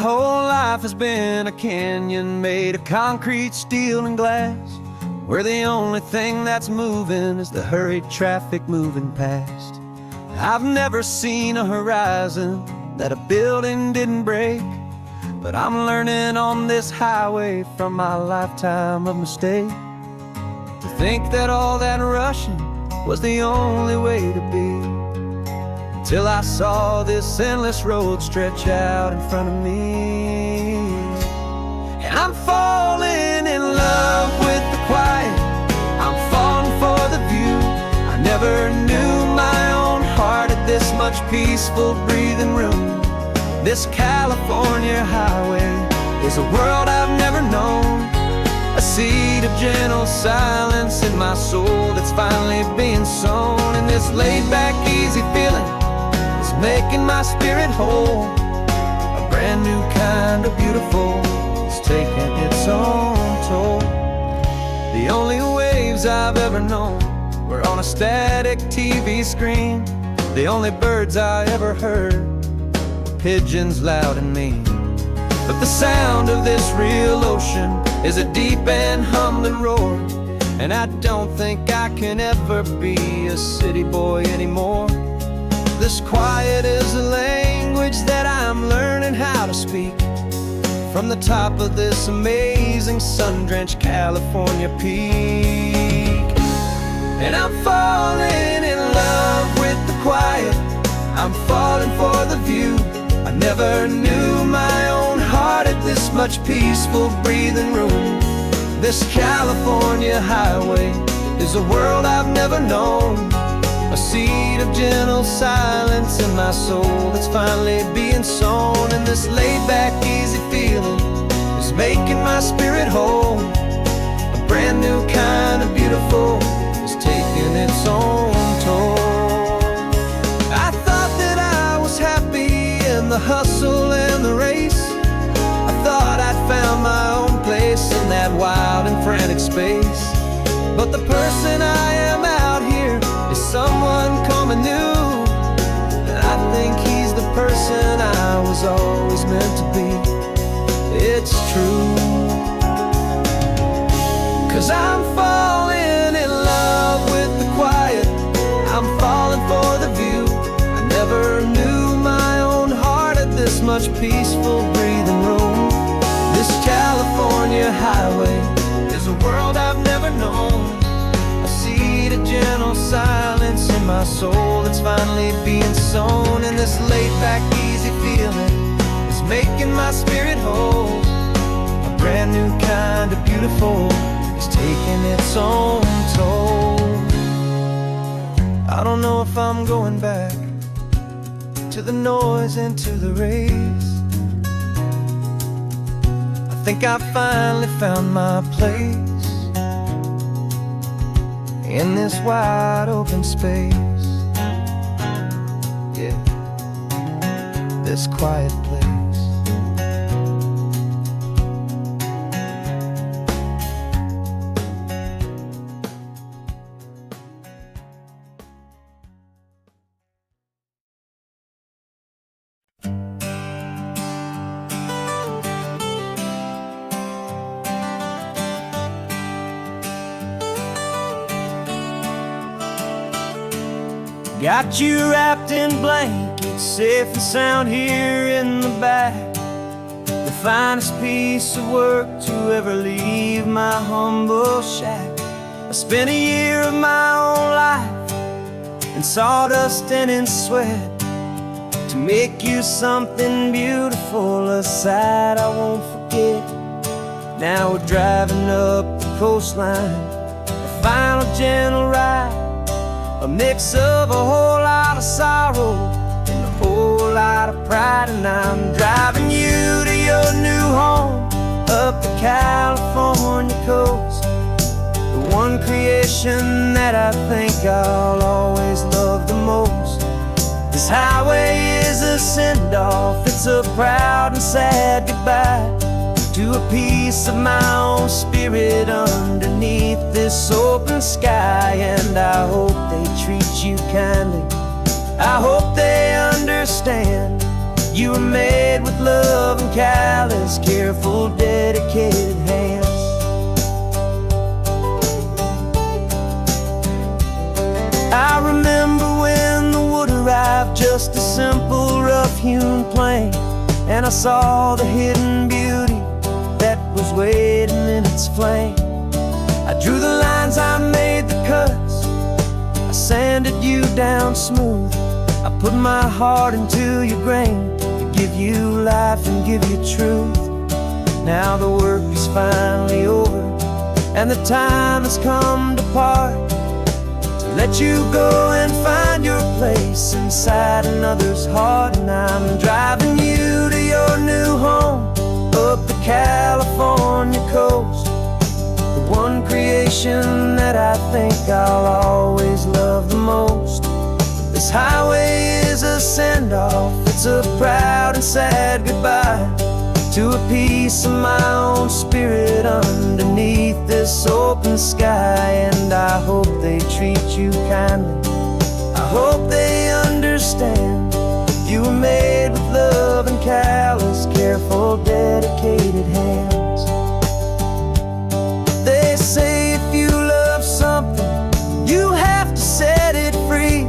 whole life has been a canyon made of concrete, steel, and glass, where the only thing that's moving is the hurried traffic moving past. I've never seen a horizon that a building didn't break, but I'm learning on this highway from my lifetime of mistakes to think that all that rushing was the only way to be, till I saw this endless road stretch out in front of me. And I'm falling in love with the quiet, I'm falling for the view. I never knew my own heart had this much peaceful breathing room. This California highway is a world I've never known, a seed of gentle silence in my soul that's finally being sown. And this laid-back, easy feeling is making my spirit whole. A brand new kind of beautiful is taking its own toll. The only waves I've ever known were on a static TV screen. The only birds I ever heard were pigeons loud and mean. But the sound of this real ocean is a deep and humbling roar, and I don't think I can ever be a city boy anymore. This quiet is a language that I'm learning how to speak from the top of this amazing sun-drenched California peak. And I'm falling in love with the quiet, I'm falling for the view. I never knew my own heart had this much peaceful breathing room. This California highway is a world I've never known, a seed of gentle silence in my soul that's finally being sown. And this laid-back, easy feeling is making my spirit whole. A brand new kind of beautiful is taking its own toll. I thought that I was happy in the hustle and the race. I thought I'd found my own place in that wild and frantic space. But the person I am out here is someone coming new, and I think he's the person I was always meant to be. It's true, 'cause I'm falling in love with the quiet, I'm falling for the view. I never knew my own heart had this much peaceful breathing room. This California highway is a world I've never known, a seed of gentle silence in my soul that's finally being sown. And this laid-back, easy feeling is making my spirit whole. A brand new kind of beautiful is taking its own toll. I don't know if I'm going back to the noise and to the race. I think I finally found my place in this wide open space. Yeah, this quiet place. Got you wrapped in blankets, safe and sound here in the back. The finest piece of work to ever leave my humble shack. I spent a year of my own life in sawdust and in sweat to make you something beautiful, a sight I won't forget. Now we're driving up the coastline, a final gentle ride, a mix of a whole lot of sorrow and a whole lot of pride. And I'm driving you to your new home up the California coast, the one creation that I think I'll always love the most. This highway is a send-off, it's a proud and sad goodbye to a piece of my own spirit underneath this open sky. And I hope they treat you kindly, I hope they understand You were made with love and callous, careful, dedicated hands. I remember when the wood arrived, just a simple rough-hewn plank, and I saw the hidden beauty that was waiting in its flame. I drew the lines, I made the cuts, I sanded you down smooth. I put my heart into your grain to give you life and give you truth. Now the work is finally over, and the time has come to part, to let you go and find your place inside another's heart. And I'm driving you to your new home, up the California coast, the one creation that I think I'll always love the most. This highway is a send-off, it's a proud and sad goodbye to a piece of my own spirit underneath this open sky. And I hope they treat you kindly, I hope they understand. You were made with love and callous, careful, dedicated hands. They say if you love something, you have to set it free.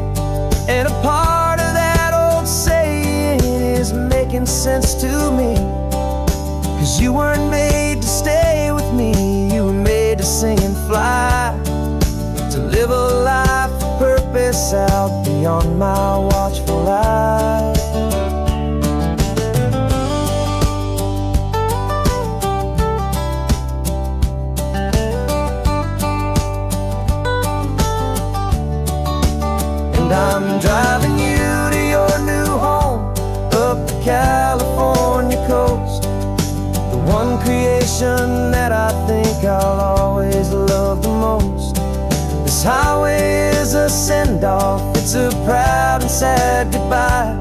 And a part of that old saying is making sense to me. 'Cause you weren't made to stay with me, you were made to sing and fly, to live a life of purpose out beyond my watchful eye. And I'm driving you to your new home, up the California coast, the one creation that I think I'll always love the most. This highway is a send-off, it's a proud and sad goodbye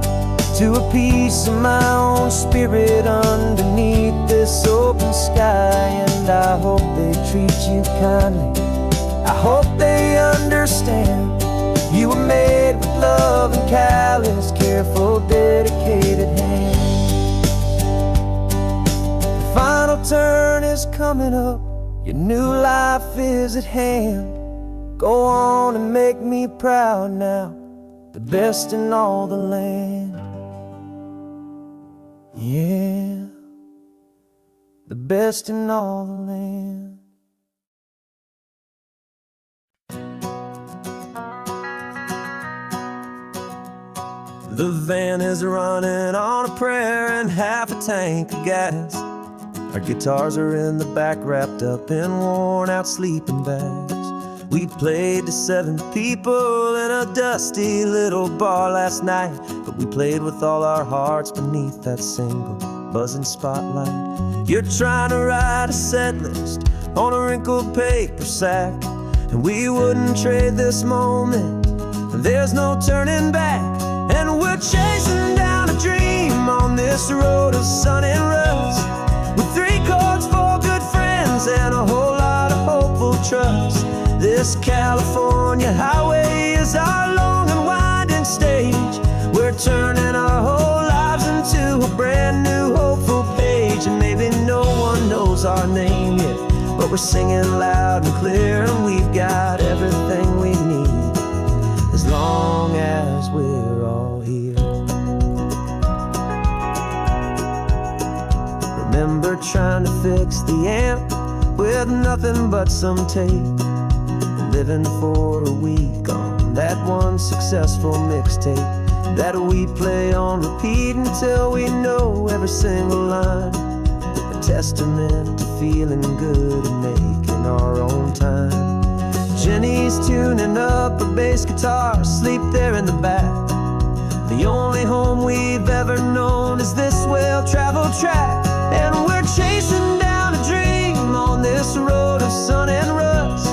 to a piece of my own spirit underneath this open sky. And I hope they treat you kindly, I hope they understand. You were made with love and callous, careful, dedicated hands. The final turn is coming up, your new life is at hand. Go on and make me proud now, the best in all the land. Yeah, the best in all the land. The van is running on a prayer and half a tank of gas. Our guitars are in the back, wrapped up in worn-out sleeping bags. We played to 7 people in a dusty little bar last night, but we played with all our hearts beneath that single buzzing spotlight. You're trying to write a set list on a wrinkled paper sack, and we wouldn't trade this moment, there's no turning back. And we're chasing down a dream on this road of sun and rust, with 3 chords, 4 good friends, and a whole lot of hopeful trust. This California highway is our long and winding stage. We're turning our whole lives into a brand new hopeful page. And maybe no one knows our name yet, but we're singing loud and clear, and we've got everything we need, as long as we're all here. Remember trying to fix the amp with nothing but some tape, living for a week on that one successful mixtape that we play on repeat until we know every single line. A testament to feeling good and making our own time. Jenny's tuning up her bass guitar, asleep there in the back. The only home we've ever known is this well-traveled track. And we're chasing down a dream on this road of sun and rust,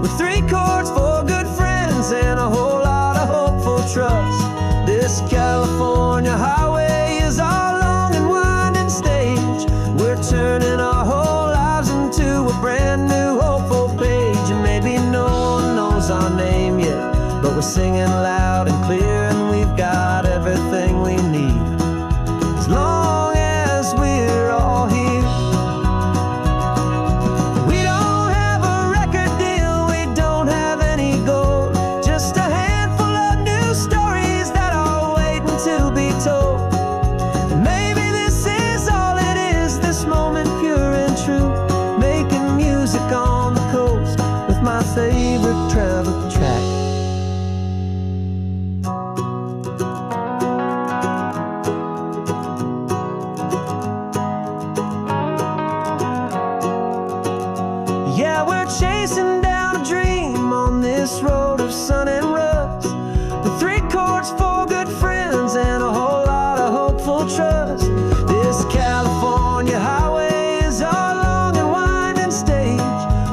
with 3 chords, 4 good friends, and a whole lot of hopeful trust. This California highway is our long and winding stage. We're turning our whole lives into a brand new hopeful page. And maybe no one knows our name yet, but we're singing loud and clear, and we've got everything we need, my favorite travel track. Yeah, we're chasing down a dream on this road of sun and rust, with 3 chords, 4 good friends, and a whole lot of hopeful trust. This California highway is our long and winding stage.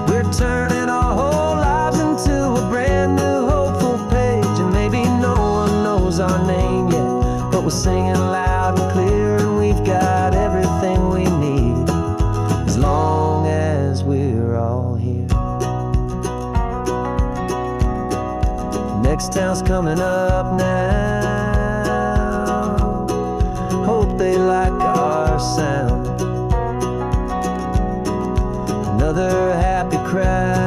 We're turning our whole lives into a brand new hopeful page. And maybe no one knows our name yet, but we're singing loud and clear, and we've got everything we need, as long as we're all here. Next town's coming up now. Hope they like our sound. Another happy crowd.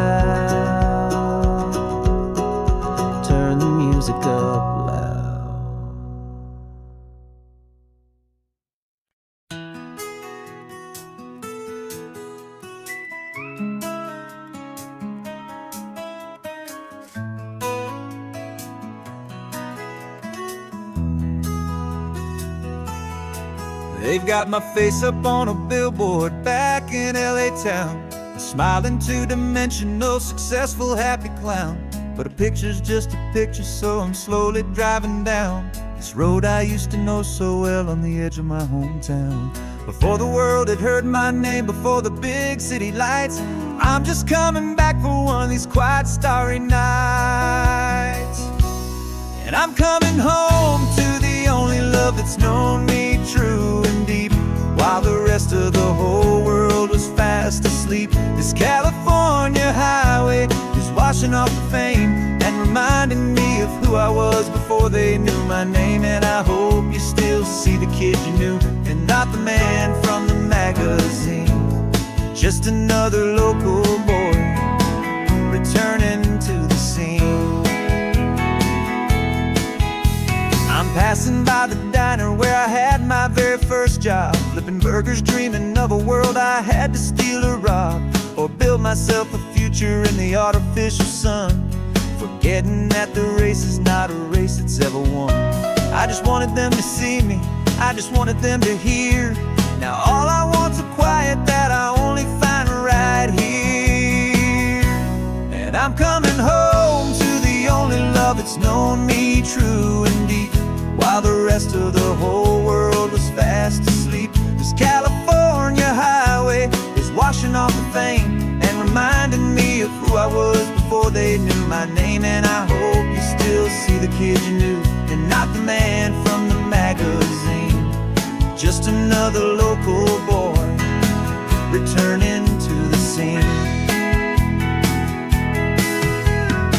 Turn the music up loud. They've got my face up on a billboard back in LA town, a smiling two-dimensional, successful, happy clown. But a picture's just a picture, so I'm slowly driving down this road I used to know so well on the edge of my hometown. Before the world had heard my name, before the big city lights, I'm just coming back for one of these quiet, starry nights. And I'm coming home to the only love that's known me true and deep, while the rest of the whole world was fast asleep. This California highway is washing off the fame and reminding me of who I was before they knew my name. And I hope you still see the kid you knew, and not the man from the magazine. Just another local boy returning to the scene. I'm passing by the diner where I had my very first job, flipping burgers, dreaming of a world I had to steal or rob, or build myself a future in the artificial sun, forgetting that the race is not a race that's ever won. I just wanted them to see me, I just wanted them to hear. Now all I want's a quiet that I only find right here. And I'm coming home to the only love that's known me true and deep, while the rest of the whole world was fast asleep. This California highway is washing off the fame and reminding me of who I was before they knew my name. And I hope you still see the kid you knew, and not the man from the magazine. Just another local boy returning to the scene.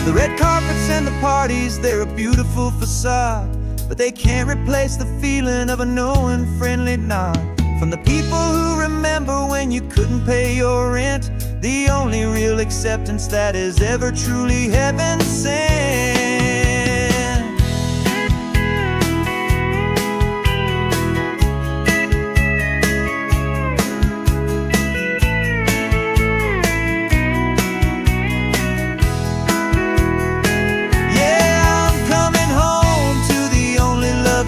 The red carpets and the parties, they're a beautiful facade, but they can't replace the feeling of a knowing, friendly nod from the people who remember when you couldn't pay your rent. The only real acceptance that is ever truly heaven sent.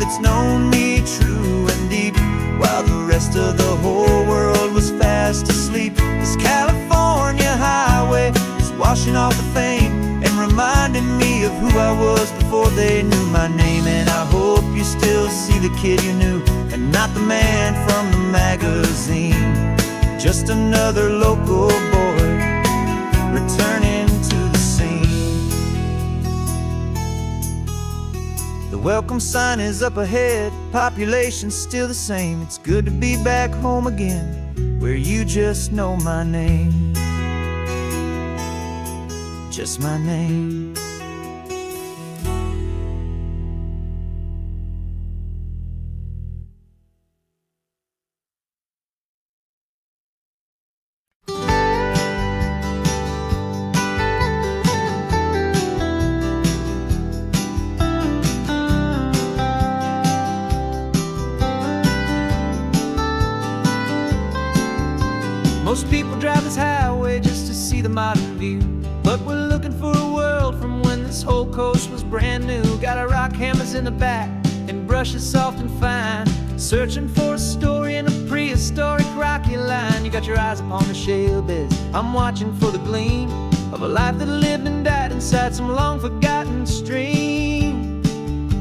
It's known me true and deep, while the rest of the whole world was fast asleep. This California highway is washing off the fame and reminding me of who I was before they knew my name. And I hope you still see the kid you knew, and not the man from the magazine. Just another local boy returning to the scene. The welcome sign is up ahead, population's still the same. It's good to be back home again, where you just know my name. Just my name. Most people drive this highway just to see the modern view, but we're layers in the back and brushes soft and fine, searching for a story in a prehistoric rocky line. You got your eyes upon the shale beds, I'm watching for the gleam of a life that lived and died inside some long forgotten stream.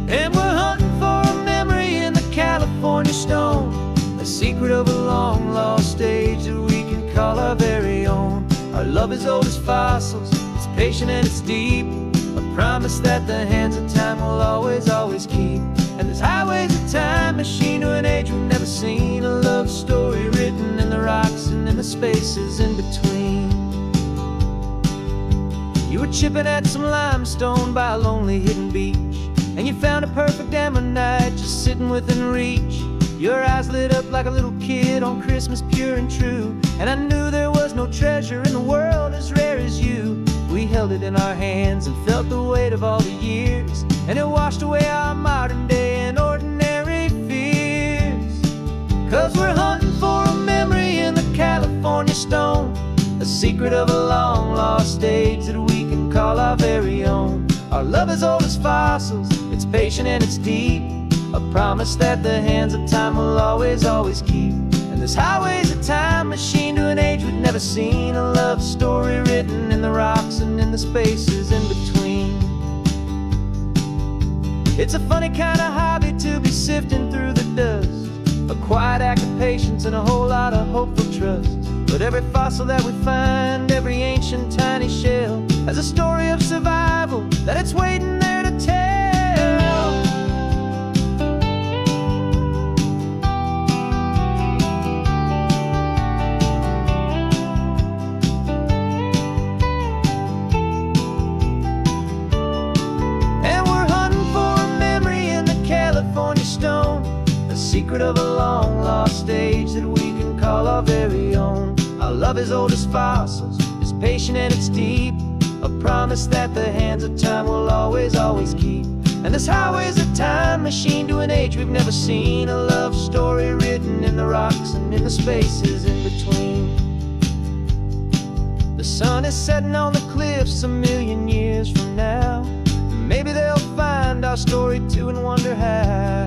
And we're hunting for a memory in the California stone, a secret of a long lost age that we can call our very own. Our love is old as fossils, it's patient and it's deep, a promise that the hands of time will always, always keep. And this highway's a time machine to an age we've never seen, a love story written in the rocks and in the spaces in between. You were chipping at some limestone by a lonely hidden beach, and you found a perfect ammonite just sitting within reach. Your eyes lit up like a little kid on Christmas, pure and true, and I knew there was no treasure in the world as rare as you. We held it in our hands and felt the weight of all the years, and it washed away our modern day and ordinary fears. 'Cause we're hunting for a memory in the California stone, a secret of a long lost age that we can call our very own. Our love is old as fossils, it's patient and it's deep, a promise that the hands of time will always, always keep. And this highway's a time machine to an age we've never seen, a love story written in the rocks and in the spaces in between. It's a funny kind of hobby to be sifting through the dust, a quiet act of patience and a whole lot of hopeful trust. But every fossil that we find, every ancient tiny shell, has a story of survival that it's waiting there to tell. And we're hunting for a memory in the California stone, a secret of a long lost age that we can call our very own. Our love is old as fossils, it's patient and it's deep, a promise that the hands of time will always, always keep. And this highway's a time machine to an age we've never seen, a love story written in the rocks and in the spaces in between. The sun is setting on the cliffs a million years from now, maybe they'll find our story too and wonder how.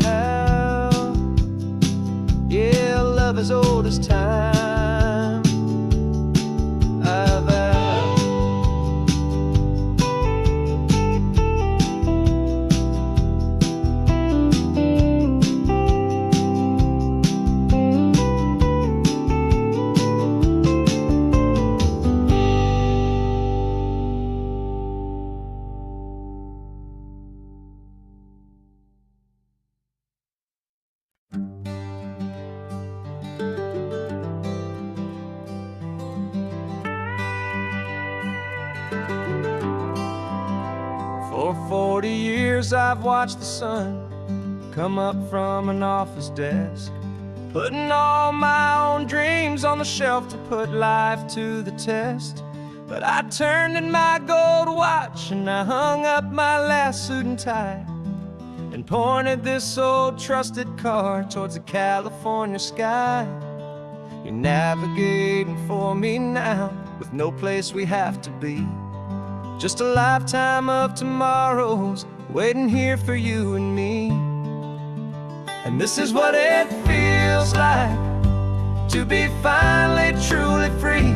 Yeah, love is old as time. For 40 years I've watched the sun come up from an office desk, putting all my own dreams on the shelf to put life to the test. But I turned in my gold watch and I hung up my last suit and tie, and pointed this old trusted car towards the California sky. You're navigating for me now, with no place we have to be, just a lifetime of tomorrows waiting here for you and me. And this is what it feels like to be finally truly free,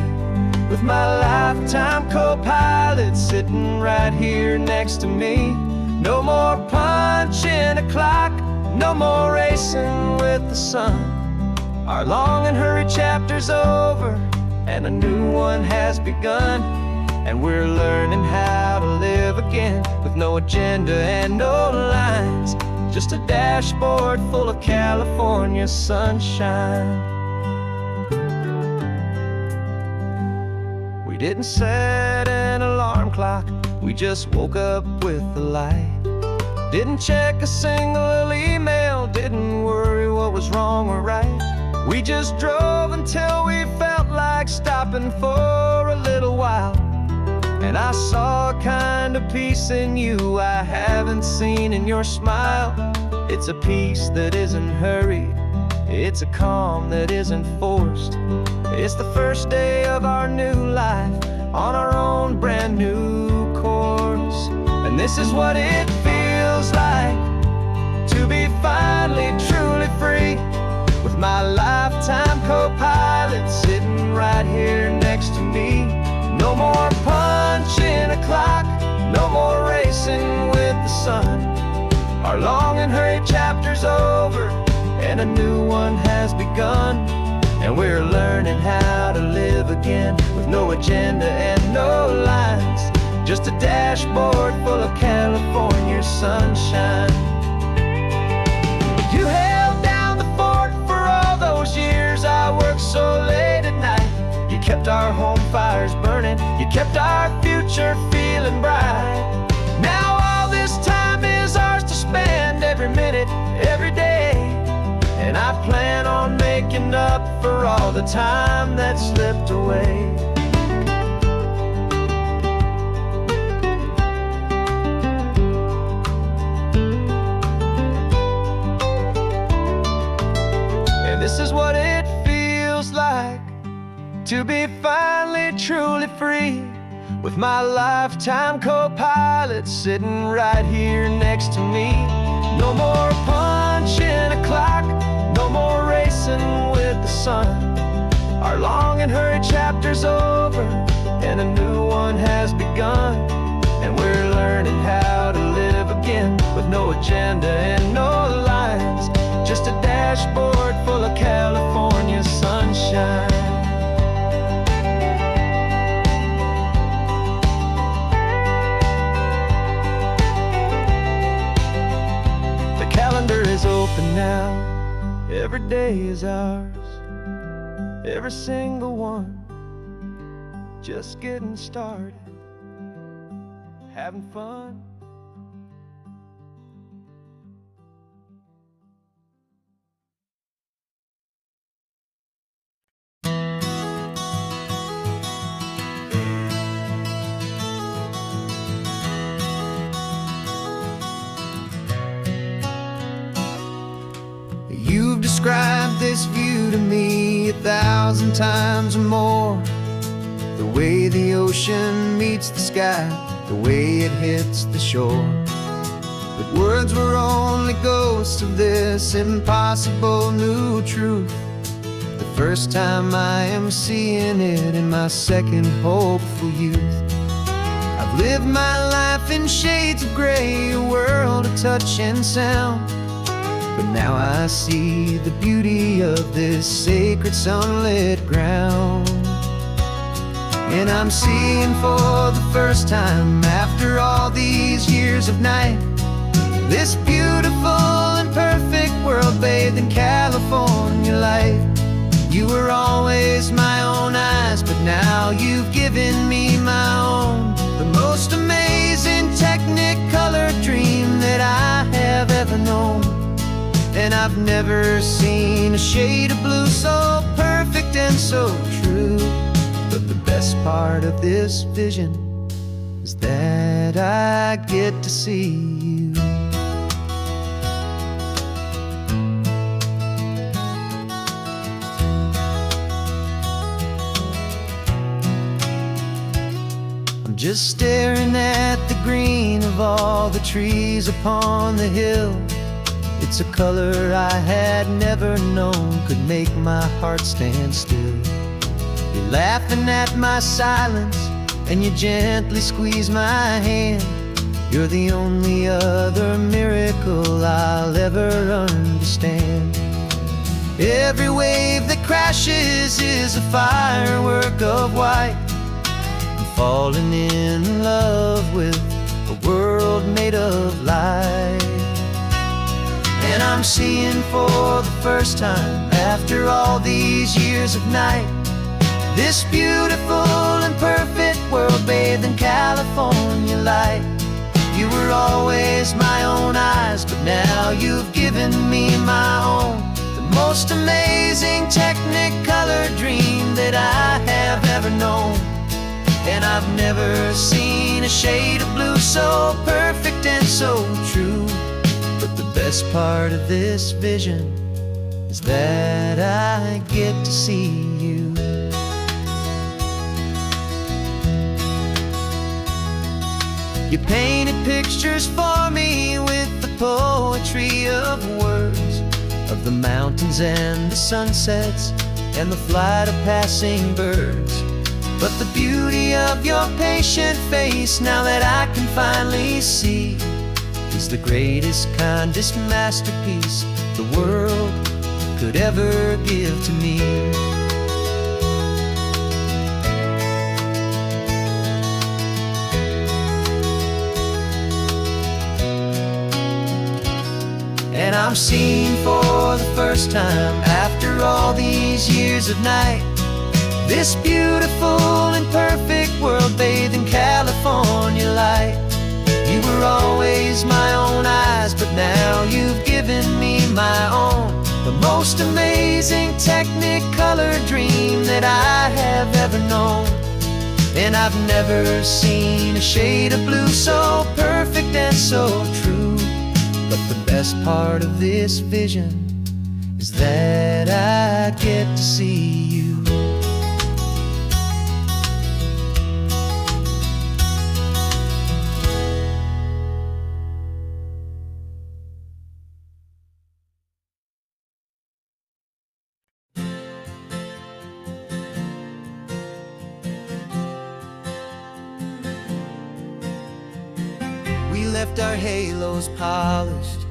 with my lifetime co-pilot sitting right here next to me. No more punching a clock, no more racing with the sun. Our long and hurried chapter's over and a new one has begun, and we're learning how to live again with no agenda and no lines, just a dashboard full of California sunshine. We didn't set an alarm clock, we just woke up with the light. Didn't check a single email, didn't worry what was wrong or right. We just drove until we felt like stopping for a little while. And I saw a kind of peace in you I haven't seen in your smile. It's a peace that isn't hurried, it's a calm that isn't forced. It's the first day of our new life on our own brand new course. And this is what it feels like finally truly free, with my lifetime co-pilot sitting right here next to me. No more punching a clock, no more racing with the sun. Our long and hurried chapter's over, and a new one has begun. And we're learning how to live again, with no agenda and no lines, just a dashboard full of California sunshine. You held down the fort for all those years I worked so late at night. You kept our home fires burning, you kept our future feeling bright. Now all this time is ours to spend, every minute, every day. And I plan on making up for all the time that slipped away. And this is what it feels like to be finally truly free, with my lifetime co-pilot sitting right here next to me. No more punching a clock, no more racing with the sun. Our long and hurried chapter's over, and a new one has begun. And we're learning how to live again, with no agenda and no lines, just a dashboard full of California sunshine. The calendar is open now, every day is ours, every single one, just getting started, having fun. You've described this view to me 1,000 times or more. The way the ocean meets the sky, the way it hits the shore. But words were only ghosts of this impossible new truth. The first time I am seeing it in my second hopeful youth. I've lived my life in shades of gray, a world of touch and sound. But now I see the beauty of this sacred sunlit ground. And I'm seeing for the first time, after all these years of night, this beautiful and perfect world bathed in California light. You were always my own eyes, but now you've given me my own. The most amazing technicolor dream that I have ever known. And I've never seen a shade of blue so perfect and so true. But the best part of this vision is that I get to see you. I'm just staring at the green of all the trees upon the hill. It's a color I had never known could make my heart stand still. You're laughing at my silence, and you gently squeeze my hand. You're the only other miracle I'll ever understand. Every wave that crashes is a firework of white. I'm falling in love with a world made of light. And I'm seeing for the first time, after all these years of night, this beautiful and perfect world bathed in California light. You were always my own eyes, but now you've given me my own. The most amazing technicolor dream that I have ever known. And I've never seen a shade of blue so perfect and so true. But the best part of this vision is that I get to see you. You painted pictures for me with the poetry of words. of the mountains and the sunsets and the flight of passing birds. But the beauty of your patient face, now that I can finally see, is the greatest, kindest masterpiece the world could ever give to me. And I'm seeing for the first time, after all these years of night, this beautiful and perfect world bathed in California light. You were always my own eyes, but now you've given me my own, the most amazing technicolor dream that I have ever known. And I've never seen a shade of blue so perfect and so true. But the best part of this vision is that I get to see you. We left our halos polished,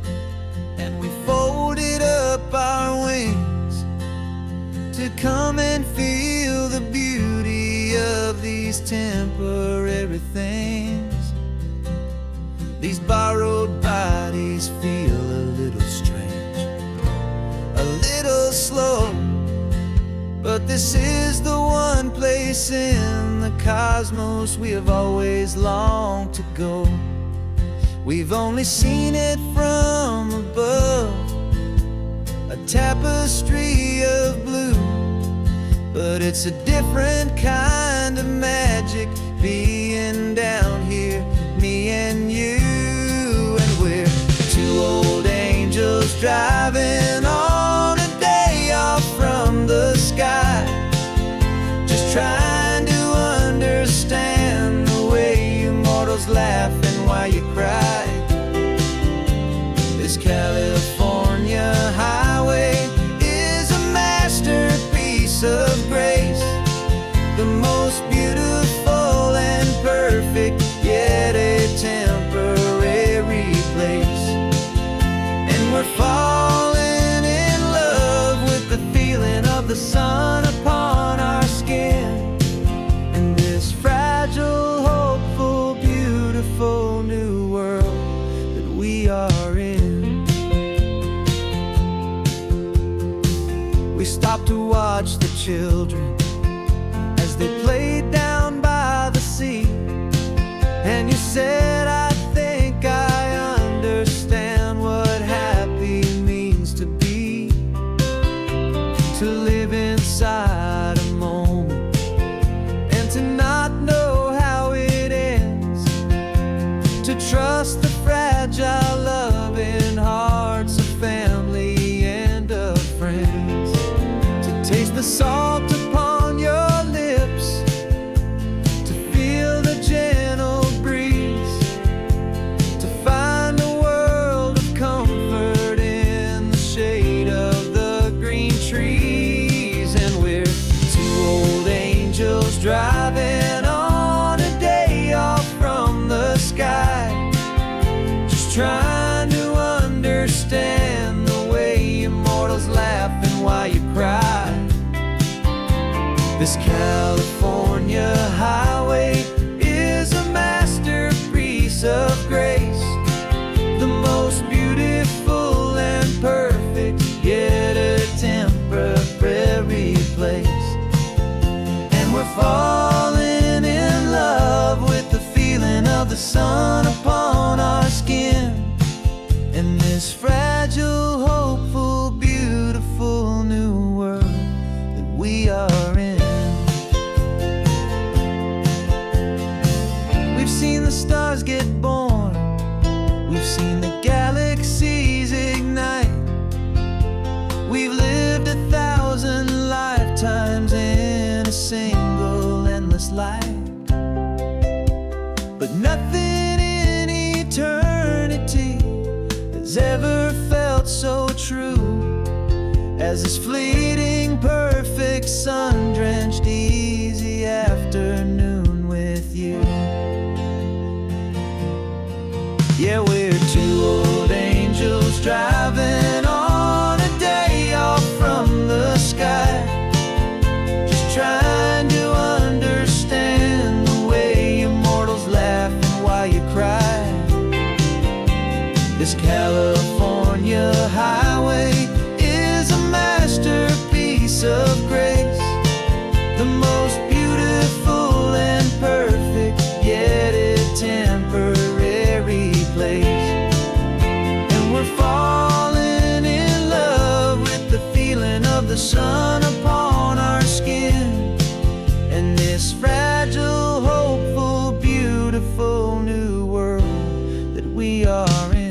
and we folded up our wings to come and feel the beauty of these temporary things. These borrowed bodies feel a little strange, a little slow, but this is the one place in the cosmos we have always longed to go. We've only seen it from above, a tapestry of blue, but it's a different kind of magic being down here, me and you. And we're two old angels driving on a day off from the sky, just trying to understand the way you mortals laugh and why you cry. This California highway is a masterpiece of grace, the most beautiful and perfect, yet a temporary place. And we're falling in love with the feeling of the sun upon our skin, and this fragile, hopeful, beautiful new world that we are in. We stopped to watch the children as they played down by the sea, and you said, I think I understand what happy means to be, to live inside a moment and to not know how it ends, to trust the fragile loving hearts of family and of friends, to taste the salt upon your lips, to feel the gentle breeze, to find a world of comfort in the shade of the green trees. And we're two old angels driving on a day off from the sky, just trying to understand the way immortals laugh and why you cry. This California highway is a masterpiece of grace, the most beautiful and perfect, yet a temporary place. And we're falling in love with the feeling of the sun upon our skin, and this fragile, hopeful, beautiful new world that we are in. We've seen the stars get born, we've seen the galaxies ignite, we've lived 1,000 lifetimes in a single endless life. But nothing in eternity has ever felt so true as this fleeting, perfect, sun-drenched, easy afternoon with you. Yeah, we're two old angels driving on a day off from the sky, just trying to understand the way immortals laugh and why you cry. This California highway is a masterpiece of grace, the most beautiful and perfect, yet a temporary place. And we're falling in love with the feeling of the sun upon our skin, and this fragile, hopeful, beautiful new world that we are in.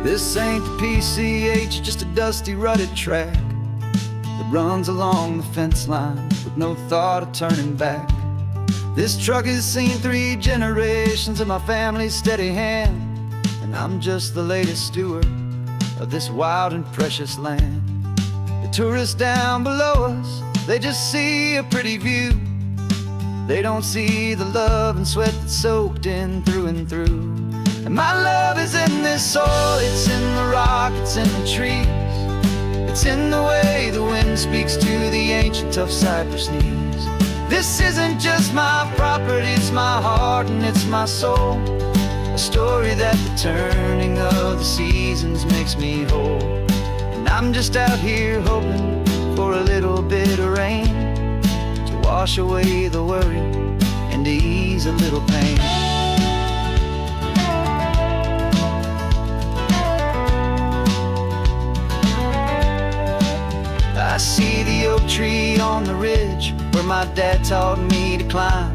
This ain't the PCH, just a dusty, rutted track that runs along the fence line with no thought of turning back. This truck has seen 3 generations of my family's steady hand, and I'm just the latest steward of this wild and precious land. The tourists down below us, they just see a pretty view. They don't see the love and sweat that's soaked in through and through. And my love is in this soil, it's in the rock, it's in the trees. It's in the way the wind speaks to the ancient tough cypress knees. This isn't just my property, it's my heart and it's my soul. A story that the turning of the seasons makes me whole. And I'm just out here hoping for a little bit of rain to wash away the worry and to ease a little pain. I see the oak tree on the ridge where my dad taught me to climb,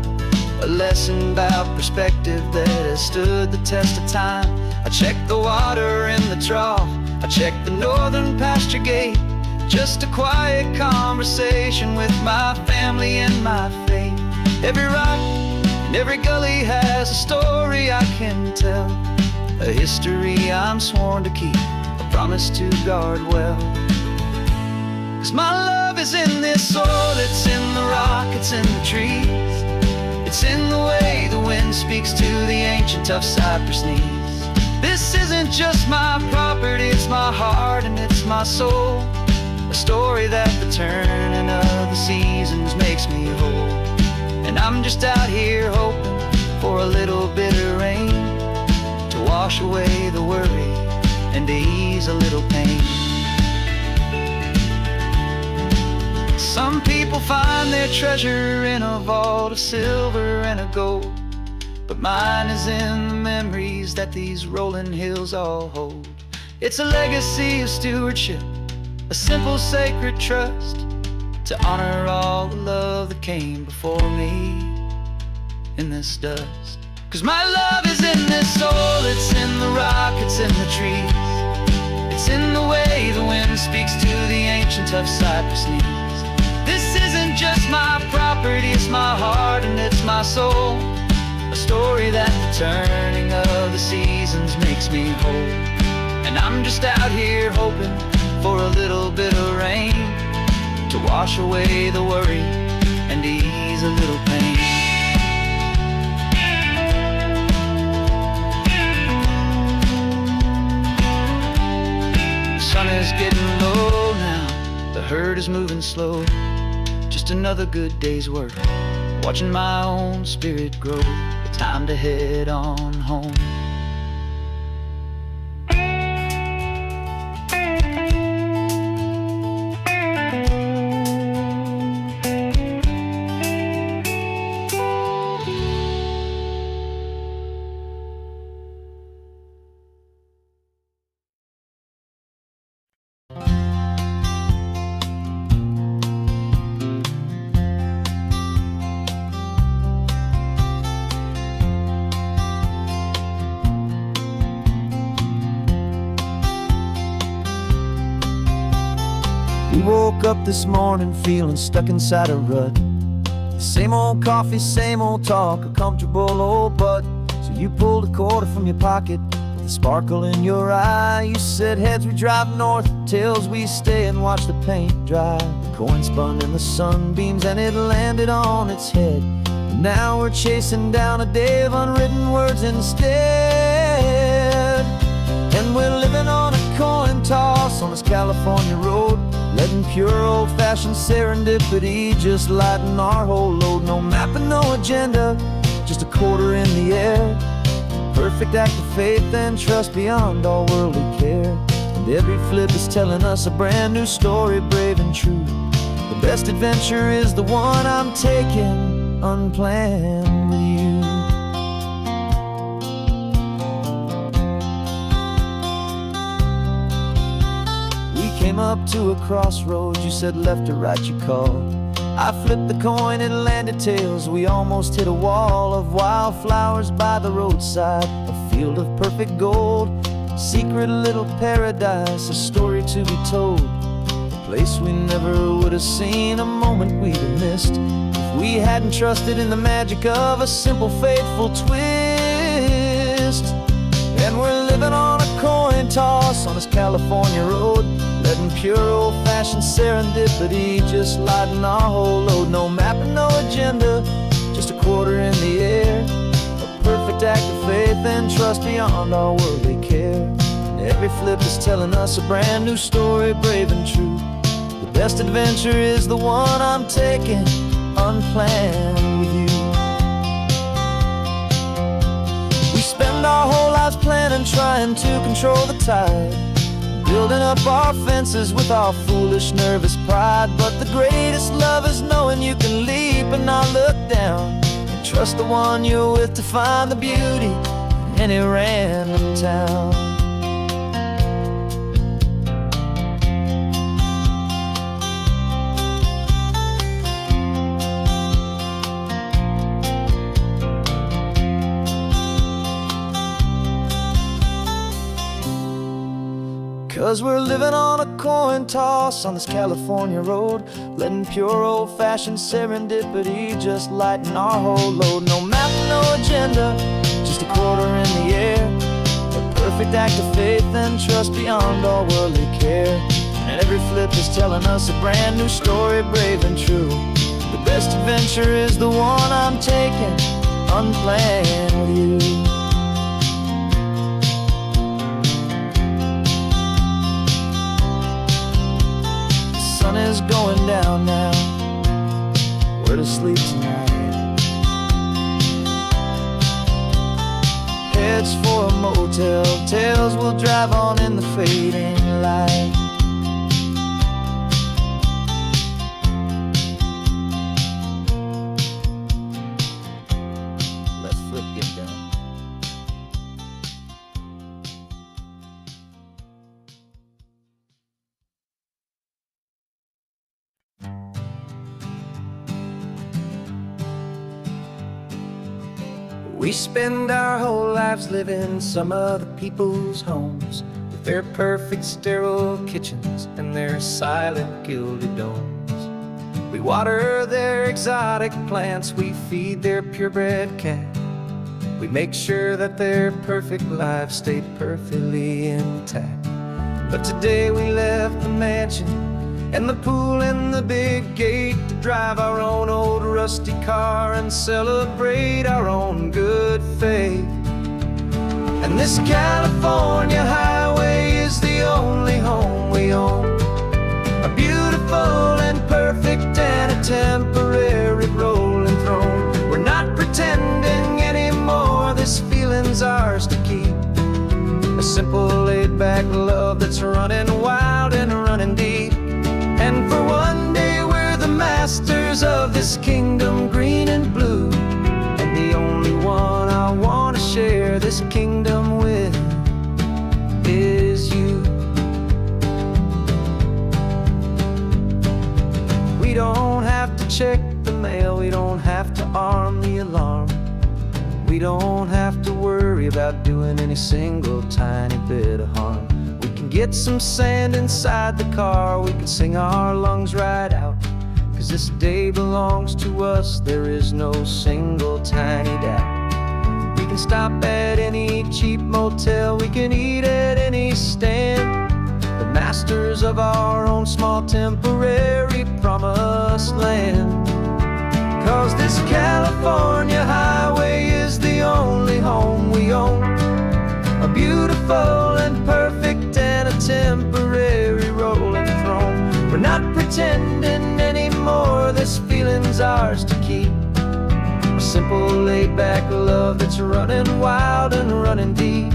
a lesson about perspective that has stood the test of time. I check the water in the trough, I check the northern pasture gate, just a quiet conversation with my family and my faith. Every rock and every gully has a story I can tell, a history I'm sworn to keep, a promise to guard well. 'Cause my love is in this soil, it's in the rock, it's in the trees. It's in the way the wind speaks to the ancient tough cypress knees. This isn't just my property, it's my heart and it's my soul. A story that the turning of the seasons makes me whole. And I'm just out here hoping for a little bit of rain to wash away the worry and to ease a little pain. Some people find their treasure in a vault of silver and of gold, but mine is in the memories that these rolling hills all hold. It's a legacy of stewardship, a simple sacred trust, to honor all the love that came before me in this dust. 'Cause my love is in this soil, it's in the rock, it's in the trees. It's in the way the wind speaks to the ancient tough cypress knees. This isn't just my property, it's my heart and it's my soul. A story that the turning of the seasons makes me whole. And I'm just out here hoping for a little bit of rain to wash away the worry and ease a little pain. The sun is getting low now, the herd is moving slow. Just another good day's work, watching my own spirit grow. Time to head on home. woke up this morning feeling stuck inside a rut. Same old coffee, same old talk, a comfortable old butt. So you pulled a quarter from your pocket with a sparkle in your eye. You said, heads we drive north, tails we stay and watch the paint dry. The coin spun in the sunbeams and it landed on its head. And now we're chasing down a day of unwritten words instead. And we're living on a coin toss on this California road, letting pure old-fashioned serendipity just lighten our whole load. No map and no agenda, just a quarter in the air. Perfect act of faith and trust beyond all worldly care. And every flip is telling us a brand new story, brave and true. The best adventure is the one I'm taking unplanned with you. Came up to a crossroads, you said left or right you called. I flipped the coin, it landed tails. We almost hit a wall of wildflowers by the roadside, a field of perfect gold, secret little paradise, a story to be told. A place we never would have seen, a moment we'd have missed if we hadn't trusted in the magic of a simple faithful twist. And we're living on a coin toss on this California road, letting pure old-fashioned serendipity just lighten our whole load. No map and no agenda, just a quarter in the air. A perfect act of faith and trust beyond all worldly care. And every flip is telling us a brand new story, brave and true. The best adventure is the one I'm taking unplanned with you. We spend our whole lives planning, trying to control the tide, building up our fences with our foolish, nervous pride. But the greatest love is knowing you can leap and not look down, and trust the one you're with to find the beauty in any random town. 'Cause we're living on a coin toss on this California road, letting pure old-fashioned serendipity just lighten our whole load. No map, no agenda, just a quarter in the air. A perfect act of faith and trust beyond all worldly care. And every flip is telling us a brand new story, brave and true. The best adventure is the one I'm taking unplanned with you. The sun is going down now, we're to sleep tonight. Heads for a motel, tails will drive on in the fading light. Let's flip get down. We spend our whole lives living some other people's homes, with their perfect sterile kitchens and their silent gilded domes. We water their exotic plants, we feed their purebred cat. We make sure that their perfect lives stay perfectly intact. But today we left the mansion and the pool and the big gate to drive our own old rusty car and celebrate our own good faith. And this California highway is the only home we own, a beautiful and perfect and a temporary rolling throne. We're not pretending anymore, this feeling's ours to keep, a simple laid-back love that's running wild and running deep. And for one day we're the masters of this kingdom green and blue, and the only one I want to share this kingdom with is you. We don't have to check the mail, we don't have to arm the alarm, we don't have to worry about doing any single tiny bit of harm. We can get some sand inside the car, we can sing our lungs right out. 'Cause this day belongs to us, there is no single tiny doubt. We can stop at any cheap motel, we can eat at any stand, the masters of our own small temporary promised land. 'Cause this California highway is the only home we own, a beautiful and perfect and a temporary rolling throne. We're not pretending anymore, this feeling's ours to keep. A simple laid-back love that's running wild and running deep.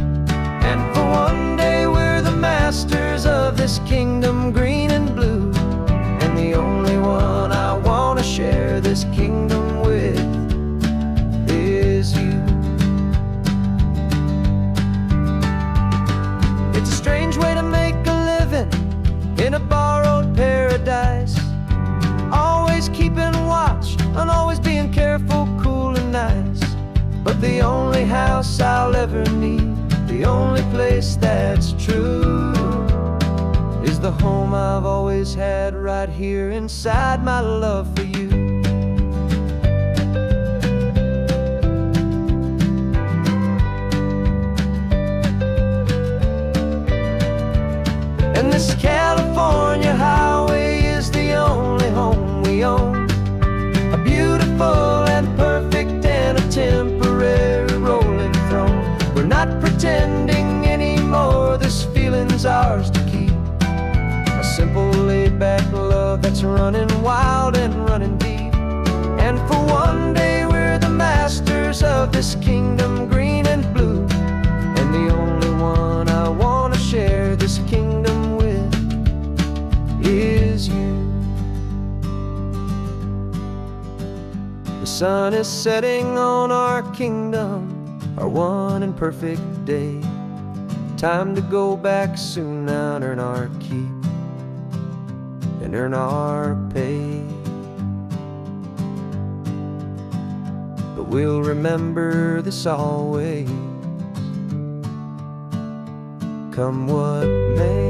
And for one day we're the masters of this kingdom green and blue, and the only one I want to share this kingdom with is you. It's a strange way to make a living in a borrowed paradise, always keeping watch and always being careful, cool and nice. But the only house I'll ever need, the only place that's true, is the home I've always had right here inside my love for you. And this California highway is the only home we own, a beautiful and perfect and a temporary rolling throne. We're not pretending anymore, this feeling's ours to keep. A simple laid-back love that's running wild and running deep. And for one day we're the masters of this kingdom green and blue, and the only one I want to share this kingdom with is you. The sun is setting on our kingdom, our one and perfect day. Time to go back soon now and earn our keep and earn our pay. But we'll remember this always, come what may.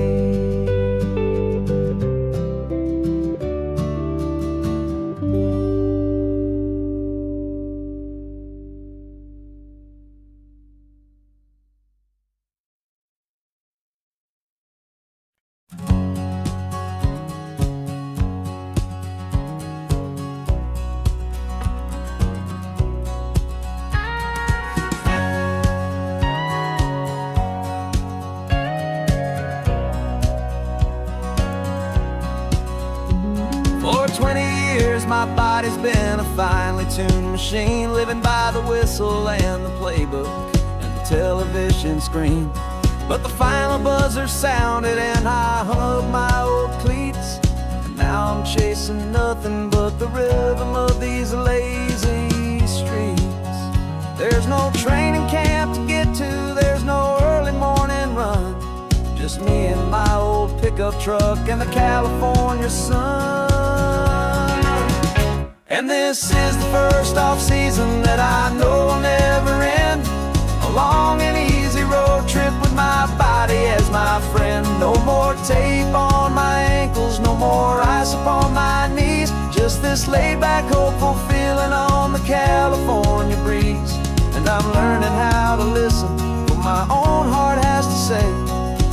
For 20 years my body's been a finely tuned machine, living by the whistle and the playbook and the television screen. But the final buzzer sounded and I hung up my old cleats, and now I'm chasing nothing but the rhythm of these lazy streets. There's no training camp to get to, there's no early morning run, just me and my old pickup truck and the California sun. And this is the first off-season that I know will never end, a long and easy road trip with my body as my friend. No more tape on my ankles, no more ice upon my knees, just this laid-back, hopeful feeling on the California breeze. And I'm learning how to listen what my own heart has to say,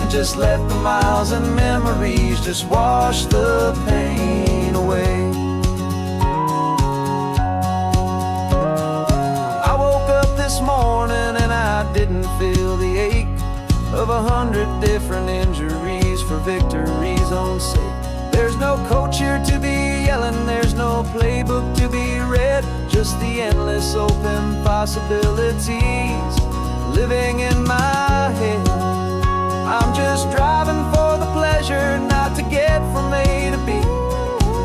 and just let the miles and memories just wash the pain away. I woke up this morning and I didn't feel the ache of 100 different injuries for victory's own sake. There's no coach here to be yelling, there's no playbook to be read, just the endless open possibilities living in my head. I'm just driving for the pleasure, not to get from A to B.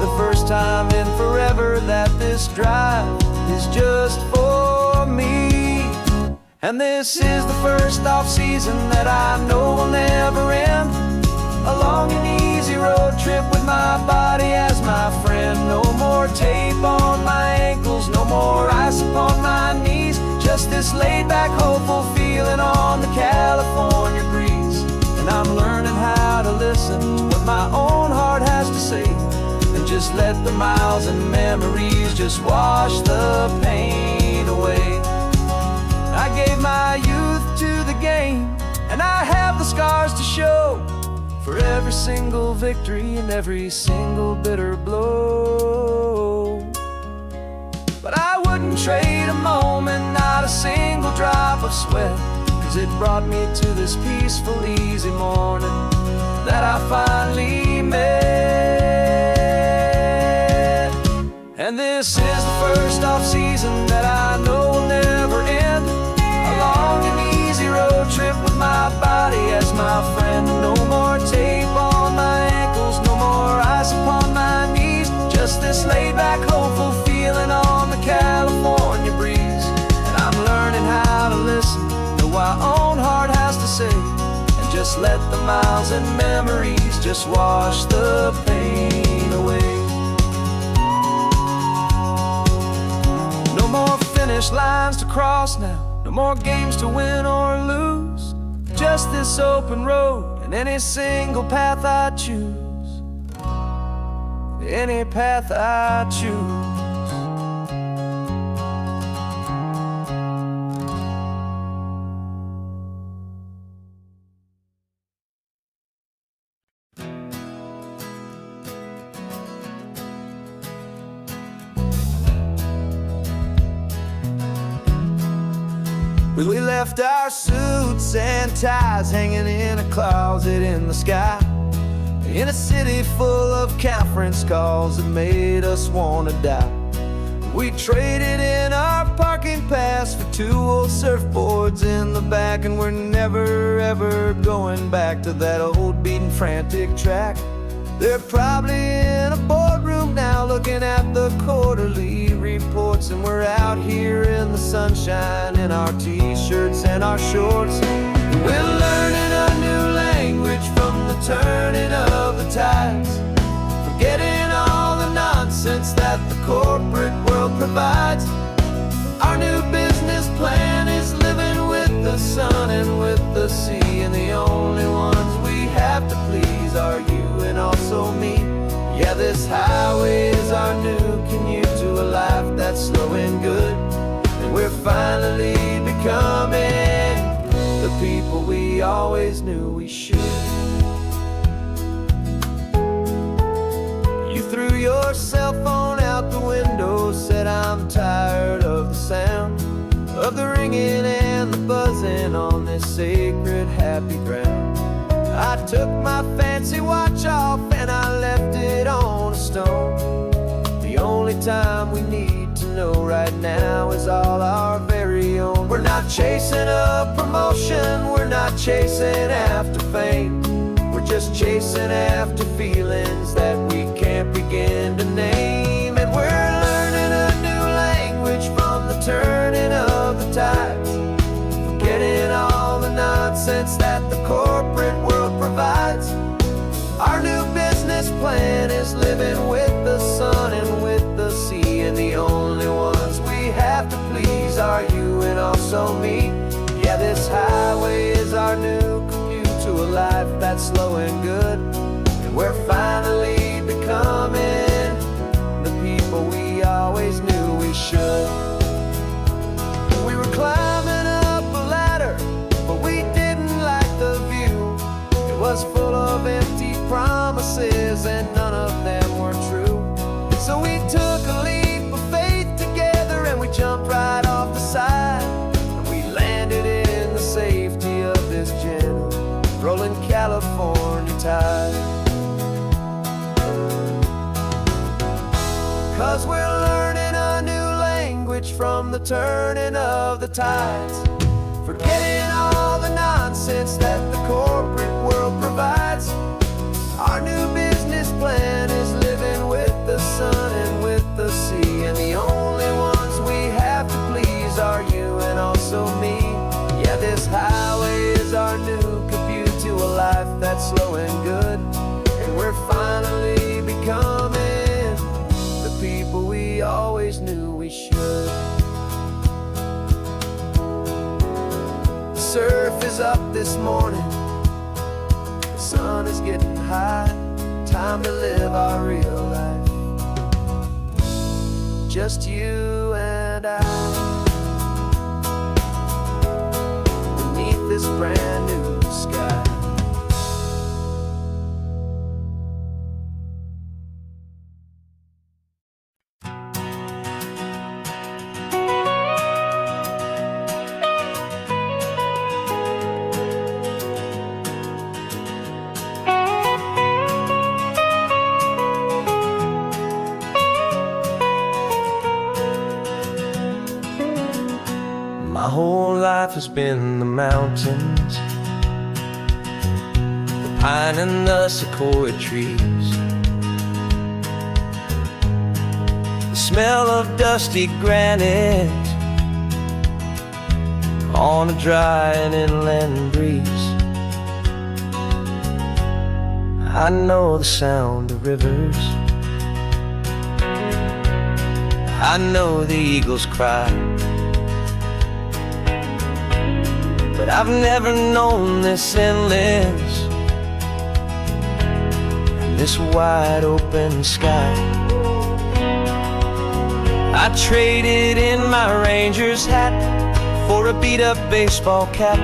The first time in forever that this drive is just for me. And this is the first off-season that I know will never end, a long and easy road trip with my body as my friend. No more tape on my ankles, no more ice upon my knees, just this laid-back, hopeful feeling on the California breeze. And I'm learning how let the miles and memories just wash the pain away. I gave my youth to the game, and I have the scars to show for every single victory and every single bitter blow. But I wouldn't trade a moment, not a single drop of sweat, 'cause it brought me to this peaceful, easy morning that I finally met. And this is the first off-season that I know will never end. A long and easy road trip with my body as my friend. No more tape on my ankles, no more ice upon my knees. Just this laid-back, hopeful feeling on the California breeze. And I'm learning how to listen, know what my own heart has to say, and just let the miles and memories just wash the pain away. No more finish lines to cross now, no more games to win or lose. Just this open road and any single path I choose. Any path I choose. We left our suits and ties hanging in a closet in the sky, in a city full of conference calls that made us wanna die. We traded in our parking pass for 2 old surfboards in the back, and we're never ever going back to that old beaten frantic track. They're probably in a boardroom now looking at the quarterly reports, and we're out here in the sunshine in our t-shirts and our shorts. We're learning a new language from the turning of the tides, forgetting all the nonsense that the corporate world provides. Our new business plan is living with the sun and with the sea, and the only ones we have to please are you and also me. Yeah, this highway is our new commute to a life that's slow and good, and we're finally becoming the people we always knew we should. You threw your cell phone out the window, said I'm tired of the sound of the ringing and the buzzing on this sacred happy ground. I took my fancy watch off and I left it on a stone. The only time we need to know right now is all our very own. We're not chasing a promotion, we're not chasing after fame. We're just chasing after feelings that we can't begin to name. And we're learning a new language from the turning of the tides, forgetting all the nonsense that the corporate world provides. Our new business plan is living with the sun and with the sea, and the only ones we have to please are you and also me. Yeah, this highway is our new commute to a life that's slow and good, and we're finally becoming the people we always knew we should. We were climbing up a ladder, but we didn't like the view. It was full of empty promises and none of them were true. So we took a leap of faith together and we jumped right off the side, and we landed in the safety of this gentle rolling California tide. 'Cause we're learning a new language from the turning of the tides, forgetting all the nonsense that the corporate world provides. Our new business plan is living with the sun and with the sea, and the only ones we have to please are you and also me. Yeah, this highway is our new commute to a life that's slow and good, and we're finally becoming the people we always knew we should. The surf is up this morning, the sun is getting high, time to live our real life. just you and I, beneath this brand new sky. My whole life has been the mountains, the pine and the sequoia trees, the smell of dusty granite on a dry and inland breeze. I know the sound of rivers, I know the eagles cry, but I've never known this endless and this wide open sky. I traded in my ranger's hat for a beat-up baseball cap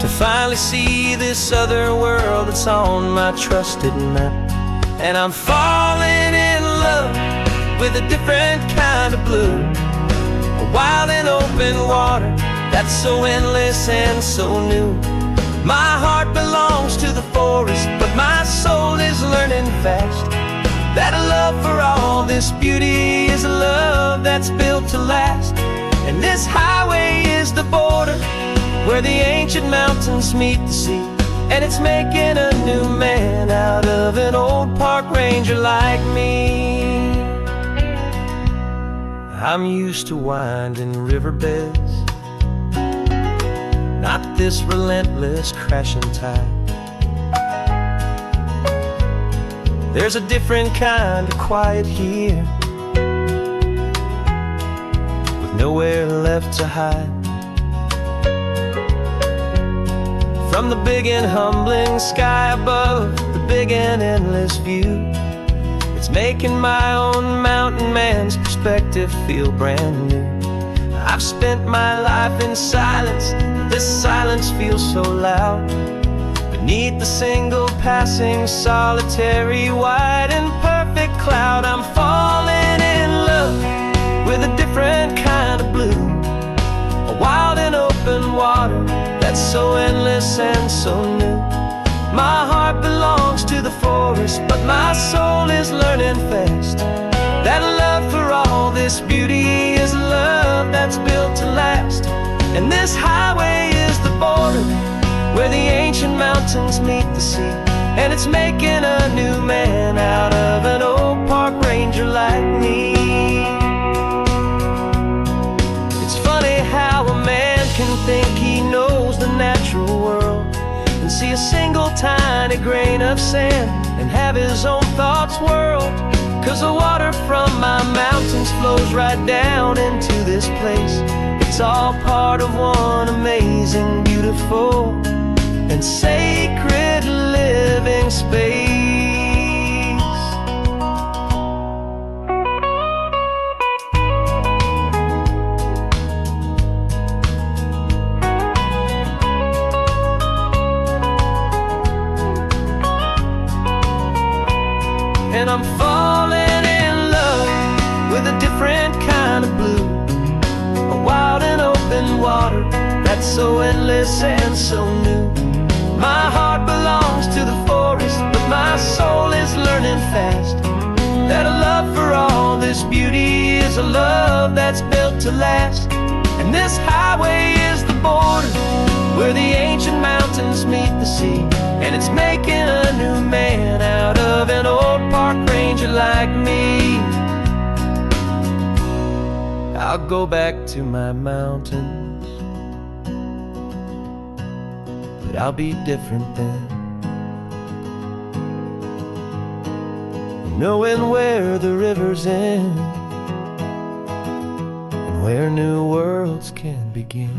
to finally see this other world that's on my trusted map. And I'm falling in love with a different kind of blue, a wild and open water that's so endless and so new. My heart belongs to the forest, but my soul is learning fast that a love for all this beauty is a love that's built to last. And this highway is the border where the ancient mountains meet the sea, and it's making a new man out of an old park ranger like me. I'm used to winding riverbeds, not this relentless crashing tide. There's a different kind of quiet here, with nowhere left to hide. From the big and humbling sky above, the big and endless view, it's making my own mountain man's perspective feel brand new. I've spent my life in silence, this silence feels so loud. Beneath the single passing solitary white and perfect cloud, I'm falling in love with a different kind of blue, a wild and open water that's so endless and so new. My heart belongs to the forest, but my soul is learning fast that love for all this beauty is a love that's built to last. And this highway is the border where the ancient mountains meet the sea, and it's making a new man out of an old park ranger like me. It's funny how a man can think he knows the natural world and see a single tiny grain of sand and have his own thoughts whirl. 'Cause the water from my mountains flows right down into this place. It's all part of one amazing, beautiful, and sacred living space. And I'm falling in love with a different kind of blue, a wild and open water that's so endless and so new. My heart belongs to the forest, but my soul is learning fast that a love for all this beauty is a love that's built to last. And this highway is the border where the ancient mountains meet the sea, and it's making a new man out of an old park ranger like me. I'll go back to my mountains, but I'll be different then, knowing where the rivers end and where new worlds can begin.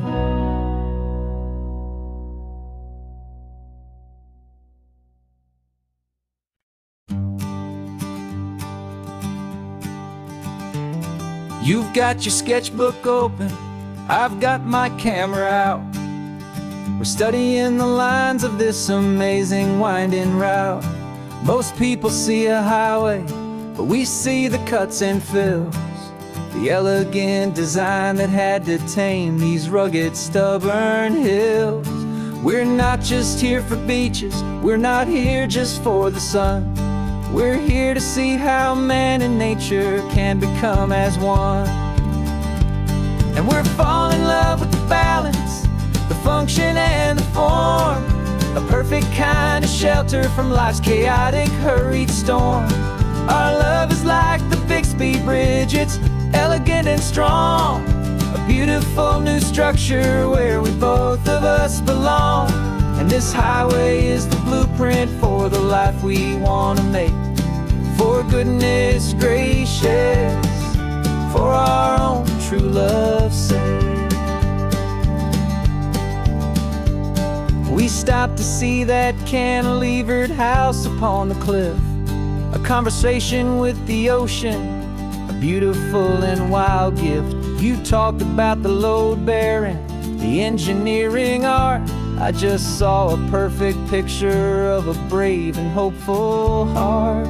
You've got your sketchbook open, I've got my camera out. We're studying the lines of this amazing winding route. Most people see a highway, but we see the cuts and fills, the elegant design that had to tame these rugged, stubborn hills. We're not just here for beaches, we're not here just for the sun. We're here to see how man and nature can become as one. And we're falling in love with the balance, the function and the form, a perfect kind of shelter from life's chaotic, hurried storm. Our love is like the Bixby Bridge, it's elegant and strong, a beautiful new structure where we both of us belong. And this highway is the blueprint for the life we want to make. For goodness gracious, for our own true love's sake. We stopped to see that cantilevered house upon the cliff, a conversation with the ocean, a beautiful and wild gift. You talked about the load bearing, the engineering art. I just saw a perfect picture of a brave and hopeful heart.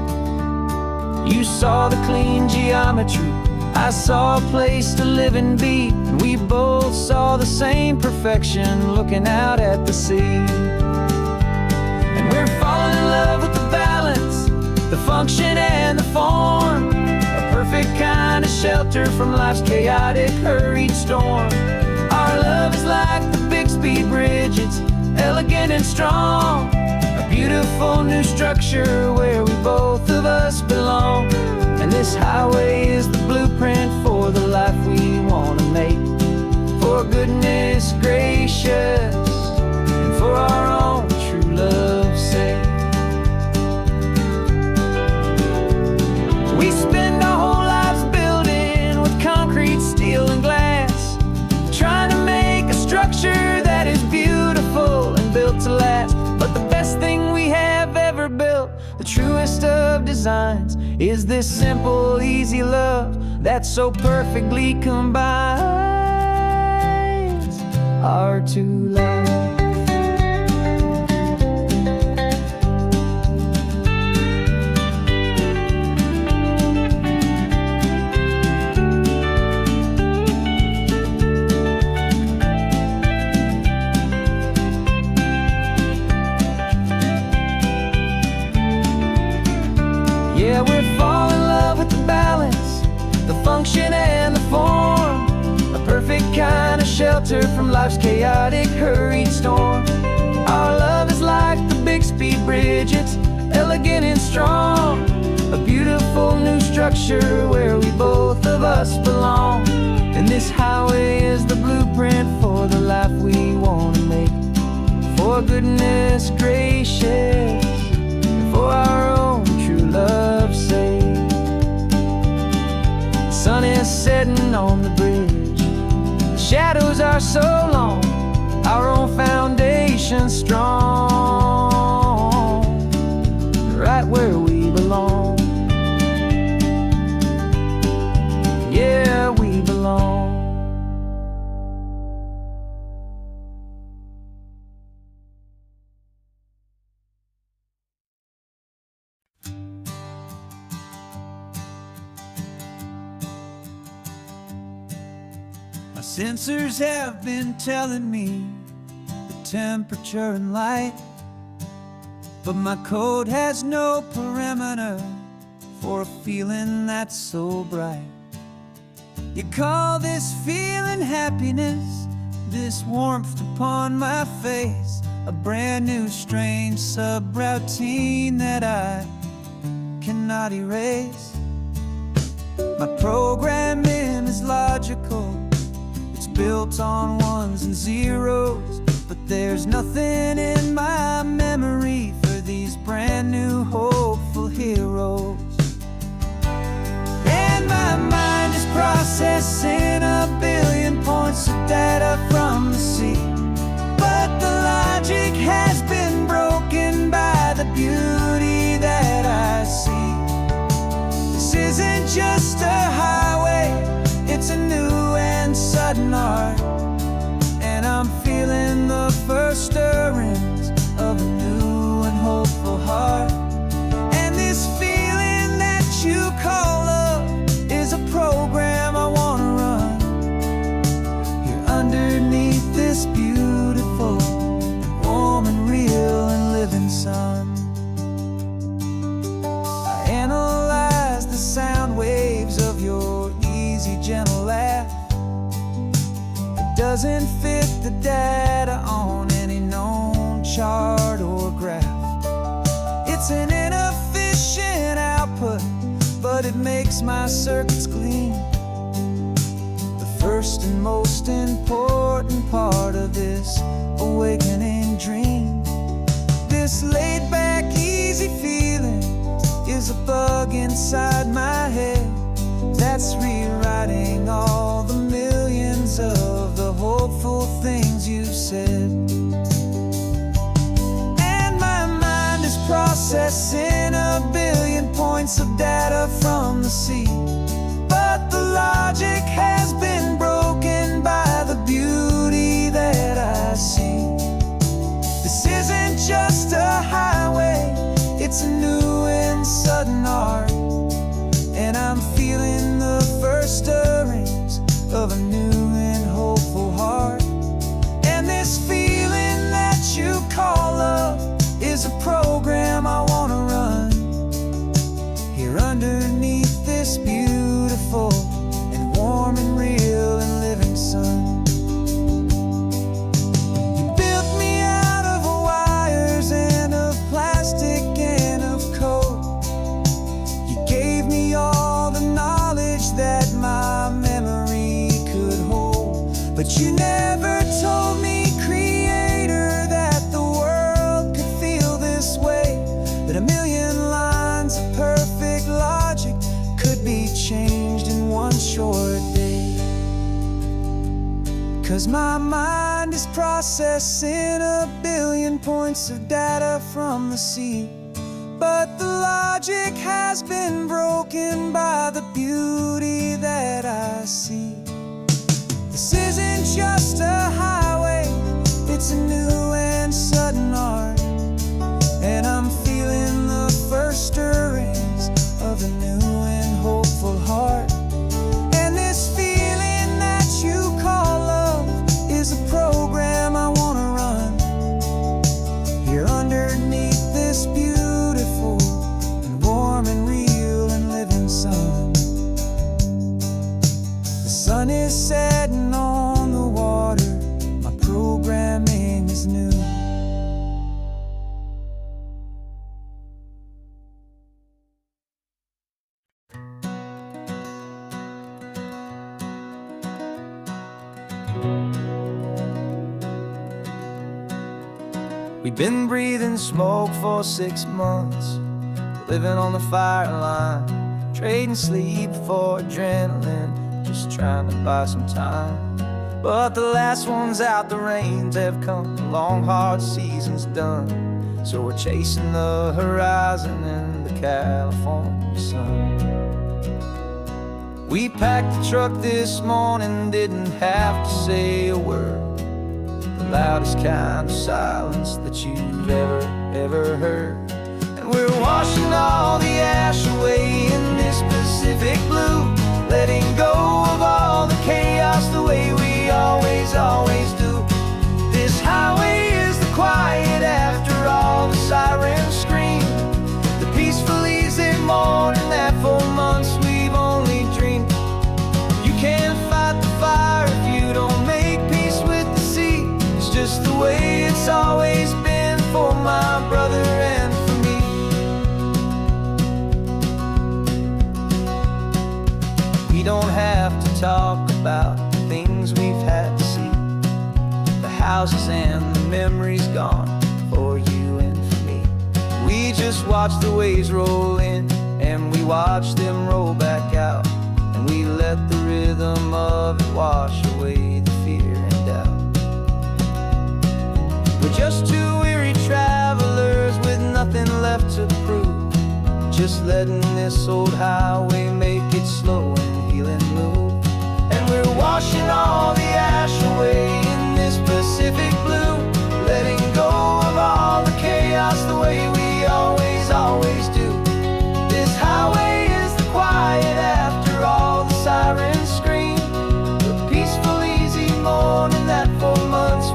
You saw the clean geometry, I saw a place to live and be, and we both saw the same perfection looking out at the sea. And we're falling in love with the balance, the function and the form, a perfect kind of shelter from life's chaotic, hurried storm. Our love is like the Bixby Bridge, it's elegant and strong, a beautiful new structure where we both of us belong. And this highway is the blueprint for the life we want to make. For goodness gracious, and for our own true love's sake. We spend our whole lives building with concrete, steel and glass, trying to make a structure that is beautiful and built to last. But the best thing we have ever built, the truest of designs, is this simple, easy love that so perfectly combines our two lives. Yeah, we're falling in love with the balance, the function and the form, a perfect kind of shelter from life's chaotic, hurried storm. Our love is like the Bixby Bridge, it's elegant and strong, a beautiful new structure where we both of us belong. And this highway is the blueprint for the life we want to make. For goodness gracious, for our own true love's sake. The sun is setting on the bridge, the shadows are so long, our own foundation strong, right where we belong. Yeah, we belong. My sensors have been telling me the temperature and light, but my code has no parameter for a feeling that's so bright. You call this feeling happiness, this warmth upon my face, a brand new strange subroutine that I cannot erase. My programming is logical, it's built on ones and zeros, but there's nothing in my memory for these brand new hopeful heroes. And my mind is processing a billion points of data from the sea, but the logic has been broken by the beauty that I see. This isn't just a highway, this beautiful, warm and real and living sun. I analyze the sound waves of your easy, gentle laugh. It doesn't fit the data on any known chart or graph. It's an inefficient output, but it makes my circuits gleam. The first and most important part of this awakening dream. This laid-back, easy feeling is a bug inside my head that's rewriting all the millions of the hopeful things you've said. And my mind is processing a billion points of data from the sea, but the logic has been broken by the beauty that I see. This isn't just a highway, it's a new and sudden art, and I'm feeling the first stirrings of a new and hopeful heart. And this feeling that you call love is a program I wanna run here underneath this beautiful and warm and real and living sun. You built me out of wires and of plastic and of code. You gave me all the knowledge that my memory could hold, but you never told me, Creator, that the world could feel this way, that a million lines of perfect logic could be changed in one short day. 'Cause my mind is processing a billion points of data from the sea, but the logic has been broken by the beauty that I see. This isn't just a highway, it's a new and sudden art, and I'm feeling the first stirrings of a new and hopeful heart. And this feeling that you call love is a program I wanna run here underneath this beautiful and warm and real and living sun. The sun is setting on the water, my programming is new. We've been breathing smoke for 6 months, living on the fire line, trading sleep for adrenaline, just trying to buy some time. But the last one's out, the rains have come, the long hard season's done, so we're chasing the horizon in the California sun. We packed the truck this morning, didn't have to say a word, the loudest kind of silence that you've ever heard. And we're washing all the ash away in this Pacific blue, letting go of all the chaos the way we always do. This highway is the quiet after all the sirens scream, the peaceful easy morning that for months we've only dreamed. You can't fight the fire if you don't make peace with the sea. It's just the way it's always been for my brother and for me. We don't have to talk about the things we've had to see, the houses and the memories gone for you and for me. We just watch the waves roll in and we watch them roll back out, and we let the rhythm of it wash away the fear and doubt. We're just two weary travelers with nothing left to prove, just letting this old highway make it slow and healing move. And we're washing all the ash away in this Pacific blue, letting go of all the chaos the way we always do. This highway is the quiet after all the sirens scream, the peaceful easy morning that for months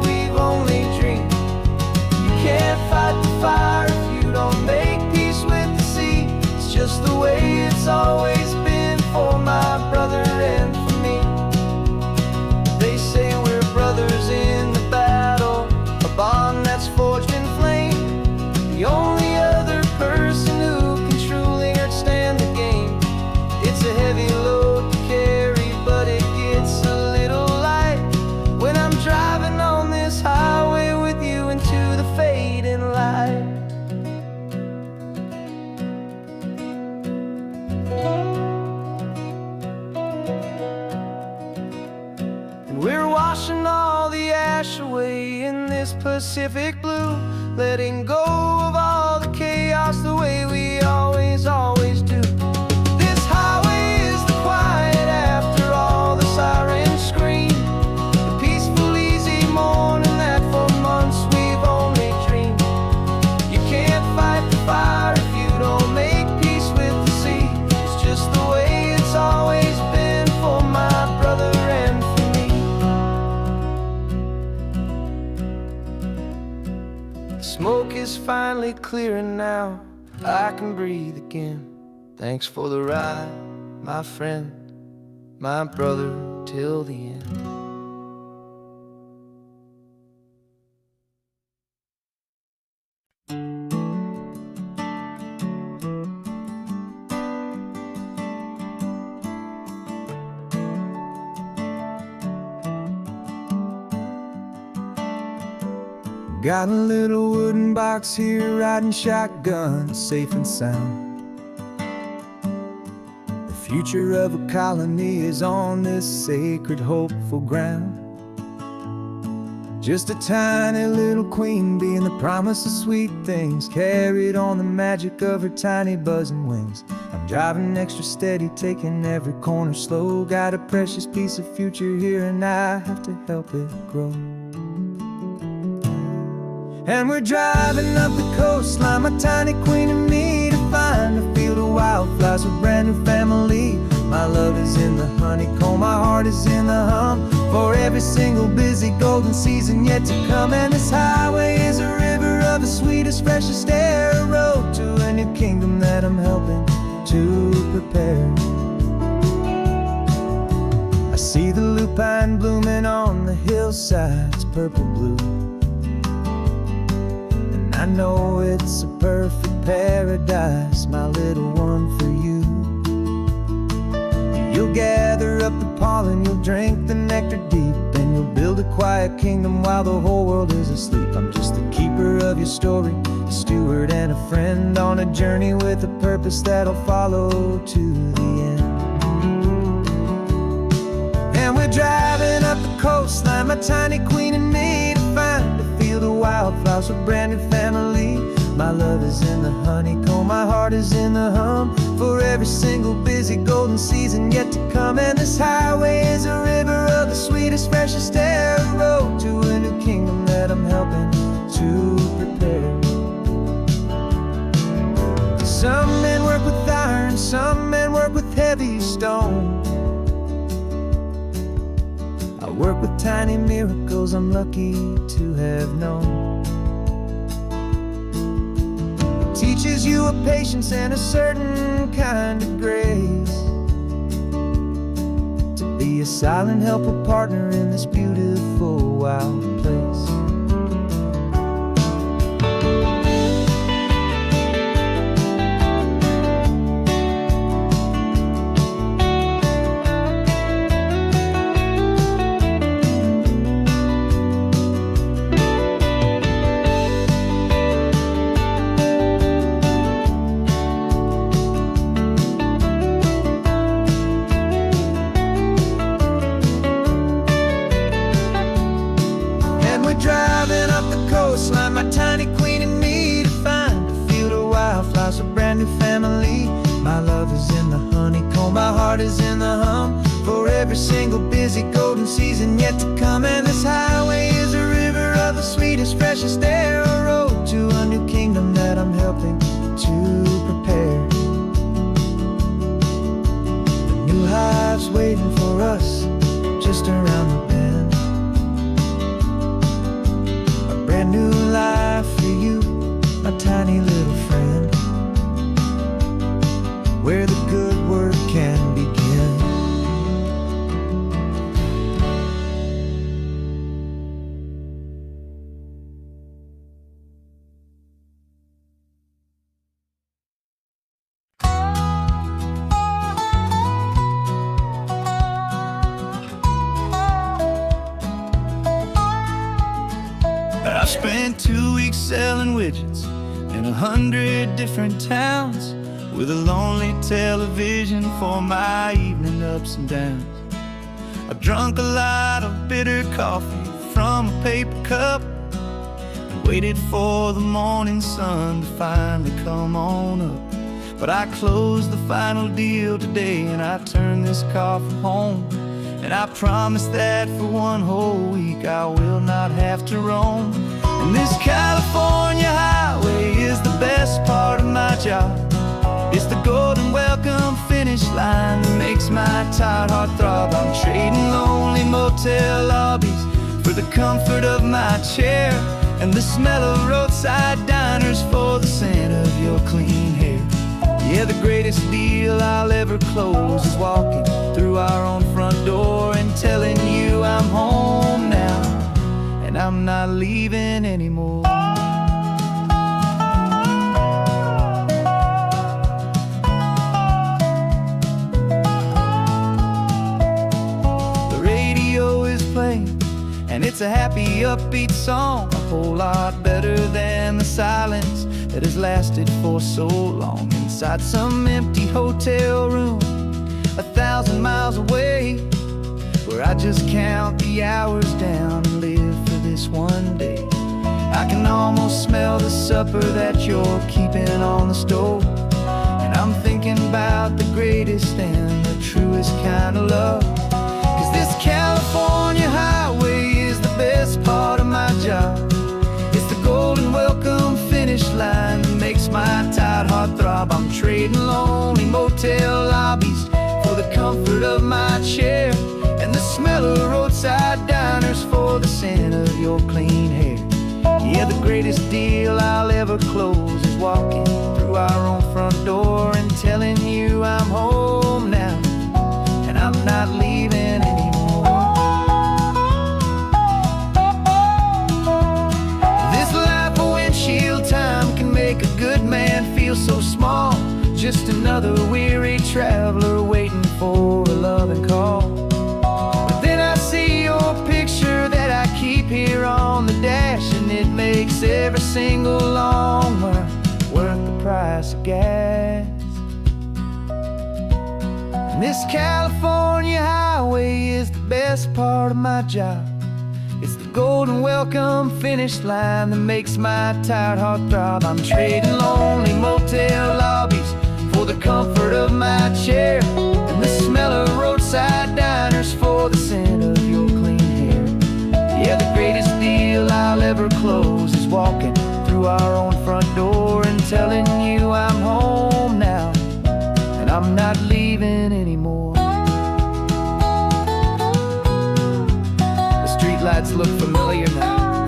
crash away in this Pacific blue, letting go of all the chaos the way we always do. This highway is the quiet after all the sirens scream, the peaceful, easy morning that for months we've only dreamed. You can't fight the fire if you don't make peace with the sea. It's just the way it's always been for my brother and for me. The smoke is finally clearing now, I can breathe again. Thanks for the ride, my friend, my brother, till the end. Got a little wooden box here, riding shotgun, safe and sound. The future of a colony is on this sacred, hopeful ground. Just a tiny little queen bee and the promise of sweet things, carried on the magic of her tiny buzzing wings. I'm driving extra steady, taking every corner slow. Got a precious piece of future here and I have to help it grow. And we're driving up the coastline, my tiny queen and me, to find a field of wildflowers with a brand new family. My love is in the honeycomb, my heart is in the hum, for every single busy golden season yet to come. And this highway is a river of the sweetest, freshest air, a road to a new kingdom that I'm helping to prepare. I see the lupine blooming on the hillsides, purple blue, I know it's a perfect paradise, my little one, for you. You'll gather up the pollen, you'll drink the nectar deep, and you'll build a quiet kingdom while the whole world is asleep. I'm just the keeper of your story, a steward and a friend, on a journey with a purpose that'll follow to the end. And we're driving up the coastline, my tiny queen and me, to find a field of wildflowers with a brand new family. My love is in the honeycomb, my heart is in the hum, for every single busy golden season yet to come. And this highway is a river of the sweetest, freshest air, a road to a new kingdom that I'm helping to prepare. Some men work with iron, some men work with heavy stone. I work with tiny miracles I'm lucky to have known. It teaches you a patience and a certain kind of grace, to be a silent helper partner in this beautiful wild place. Driving up the coastline, my tiny queen and me, to find a field of wildflowers, a brand new family. My love is in the honeycomb, my heart is in the hum, for every single busy golden season yet to come. And this highway is a river of the sweetest, freshest air, a road to a new kingdom that I'm helping to prepare. The new hive's waiting for us just around the bend. Brand new life for you, my tiny little friend, where the good work can begin. I spent 2 weeks selling widgets in 100 different towns, with a lonely television for my evening ups and downs. I drunk a lot of bitter coffee from a paper cup and waited for the morning sun to finally come on up. But I closed the final deal today, and I turned this car from home. And I promise that for one whole week I will not have to roam. And this California highway is the best part of my job. It's the golden welcome finish line that makes my tired heart throb. I'm trading lonely motel lobbies for the comfort of my chair, and the smell of roadside diners for the scent of your clean hair. Yeah, the greatest deal I'll ever close is walking through our own front door and telling you I'm home now, and I'm not leaving anymore. The radio is playing, and it's a happy, upbeat song, a whole lot better than the silence that has lasted for so long. Inside some empty hotel room 1,000 miles away, where I just count the hours down and live for this one day. I can almost smell the supper that you're keeping on the stove, and I'm thinking about the greatest and the truest kind of love. 'Cause this California highway is the best part of my job. It's the golden welcome finish line that makes my tired heart throb. I'm trading lonely motel lobbies for the comfort of my chair, and the smell of roadside diners for the scent of your clean hair. Yeah, the greatest deal I'll ever close is walking through our own front door and telling you I'm home now, and I'm not leaving anymore. This life of windshield time can make a good man feel so small, just another weary traveler waiting for a loving call. But then I see your picture that I keep here on the dash, and it makes every single long mile worth the price of gas. And this California highway is the best part of my job. It's the golden welcome finish line that makes my tired heart throb. I'm trading lonely motel lobbies for the comfort of my chair, and the smell of roadside diners for the scent of your clean hair. Yeah, the greatest deal I'll ever close is walking through our own front door and telling you I'm home now, and I'm not leaving anymore. The streetlights look familiar now.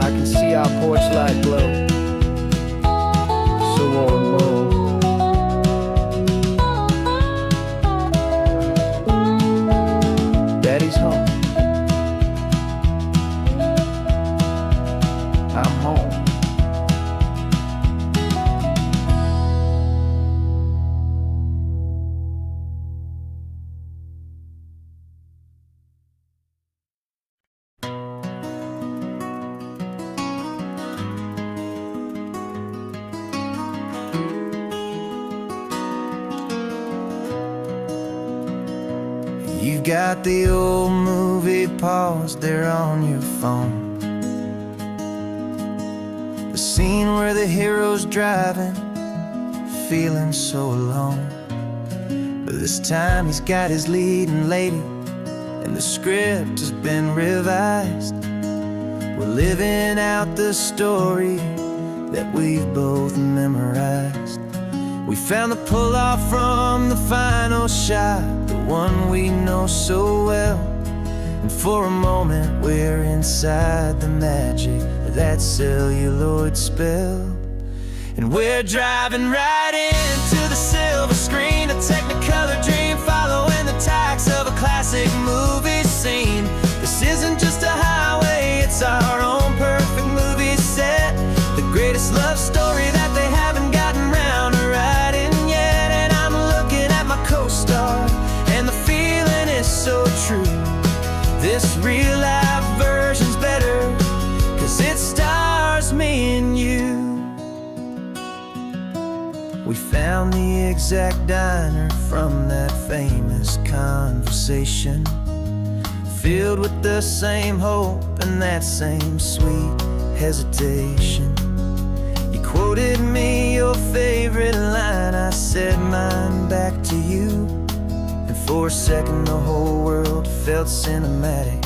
I can see our porch light glow, so warm, low. Daddy's home. I'm home. You've got the old movie paused there on your phone, the scene where the hero's driving, feeling so alone. But this time he's got his leading lady, and the script has been revised. We're living out the story that we've both memorized. We found the pull-off from the final shot, the one we know so well. And for a moment we're inside the magic of that celluloid spell. And we're driving right into the silver screen, a Technicolor dream, following the tacks of a classic movie scene. This isn't just a highway, it's our own perfect movie set, the greatest love story that they haven't gotten round to writing yet. And I'm looking at my co-star, and the feeling is so true. This real-life version's better, 'cause it stars me and you. We found the exact diner from that famous conversation, filled with the same hope and that same sweet hesitation. You quoted me your favorite line, I said mine back to you, and for a second the whole world felt cinematic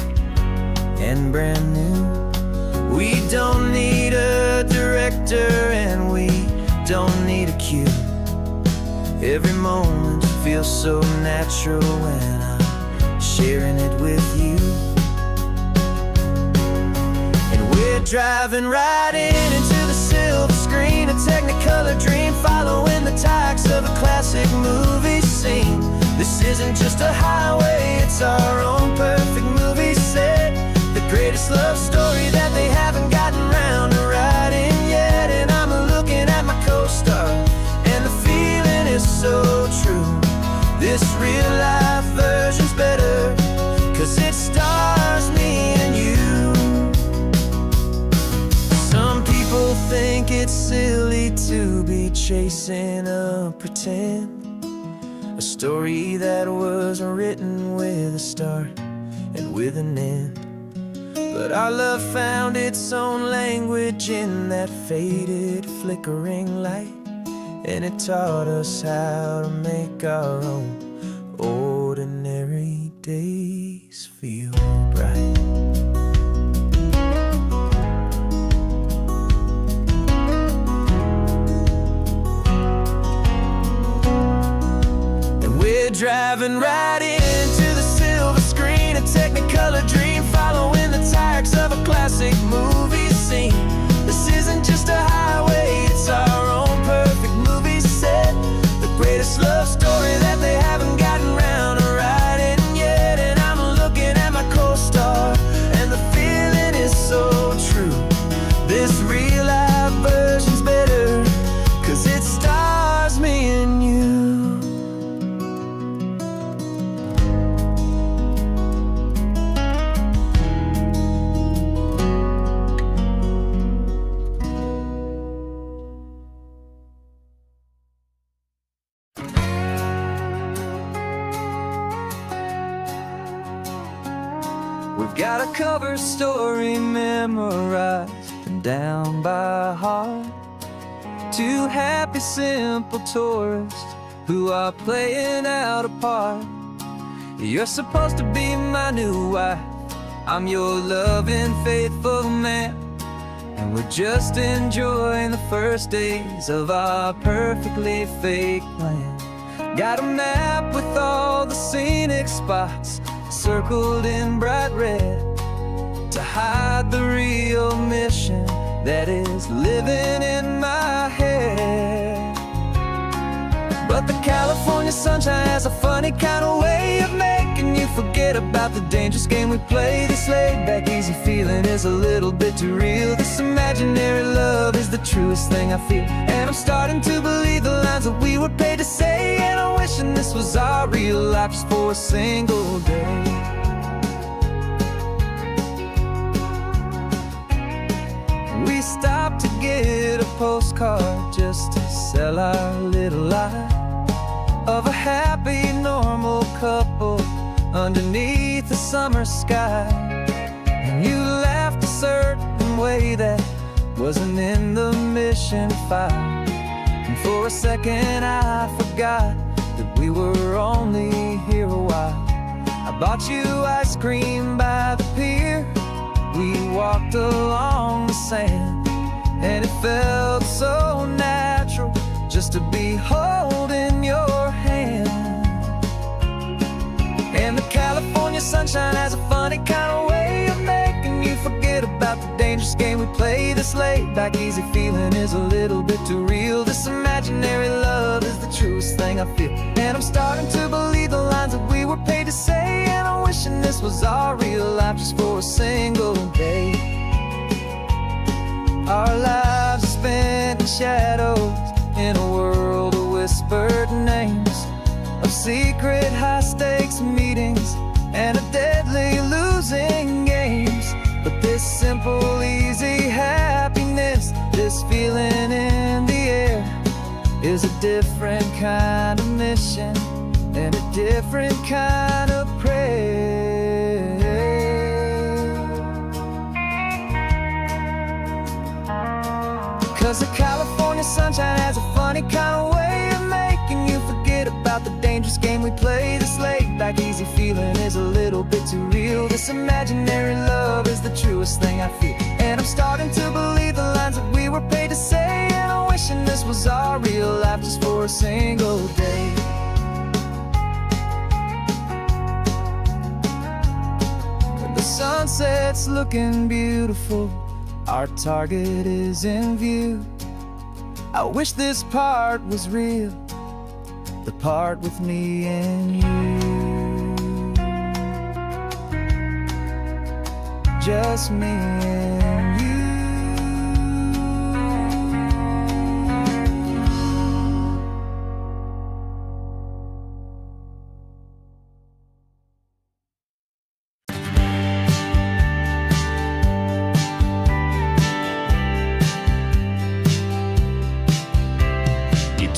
and brand new. We don't need a director and we don't need a cue. Every moment feels so natural when I'm sharing it with you. And we're driving right into the silver screen, a technicolor dream, following the tacks of a classic movie scene. This isn't just a highway, it's our own perfect movie set, the greatest love story that they haven't gotten round to writing yet. And I'm looking at my co-star, and the feeling is so true. This real life version's better, 'cause it stars me and you. Some people think it's silly to be chasing a pretend, a story that was written with a start and with an end. But our love found its own language in that faded, flickering light, and it taught us how to make our own ordinary days feel bright. And we're driving right into the silver screen, a technicolor dream, following the tacks of a classic movie scene. This isn't just a highway, it's our own perfect movie set, the greatest love story that they haven't gotten round to writing yet. And I'm looking at my co-star, and the feeling is so true. This real life version's better, 'cause it stars me and you. We've got a cover story memorized and down by heart. Two happy, simple tourists who are playing out a part. You're supposed to be my new wife, I'm your loving, faithful man, and we're just enjoying the first days of our perfectly fake plan. Got a map with all the scenic spots circled in bright red to hide the real mission that is living in my head. But the California sunshine has a funny kind of way of making you forget about the dangerous game we play. This laid-back, easy feeling is a little bit too real. This imaginary love is the truest thing I feel, and I'm starting to believe the lines that we were paid to say. And I'm wishing this was our real life just for a single day. We stopped to get a postcard just to sell our little lie of a happy, normal couple underneath the summer sky. And you laughed a certain way that wasn't in the mission file, and for a second I forgot that we were only here a while. I bought you ice cream by the pier, we walked along the sand, and it felt so natural just to be holding your hand. And the California sunshine has a funny kind of way of making you forget about the dangerous game we play. This laid-back, easy feeling is a little bit too real. This imaginary love is the truest thing I feel, and I'm starting to believe the lines that we were paid to say. And I'm wishing this was our real life just for a single day. Our lives are spent in shadows, in a world of whispered names, of secret high-stakes meetings and of deadly losing games. But this simple, easy happiness, this feeling in the air, is a different kind of mission and a different kind of prayer. 'Cause the California sunshine has a funny kind of way of making you forget about the dangerous game we play. This laid back easy feeling is a little bit too real. This imaginary love is the truest thing I feel. And I'm starting to believe the lines that we were paid to say. And I'm wishing this was our real life just for a single day. When the sunset's looking beautiful, our target is in view. I wish this part was real, the part with me and you. Just me and you.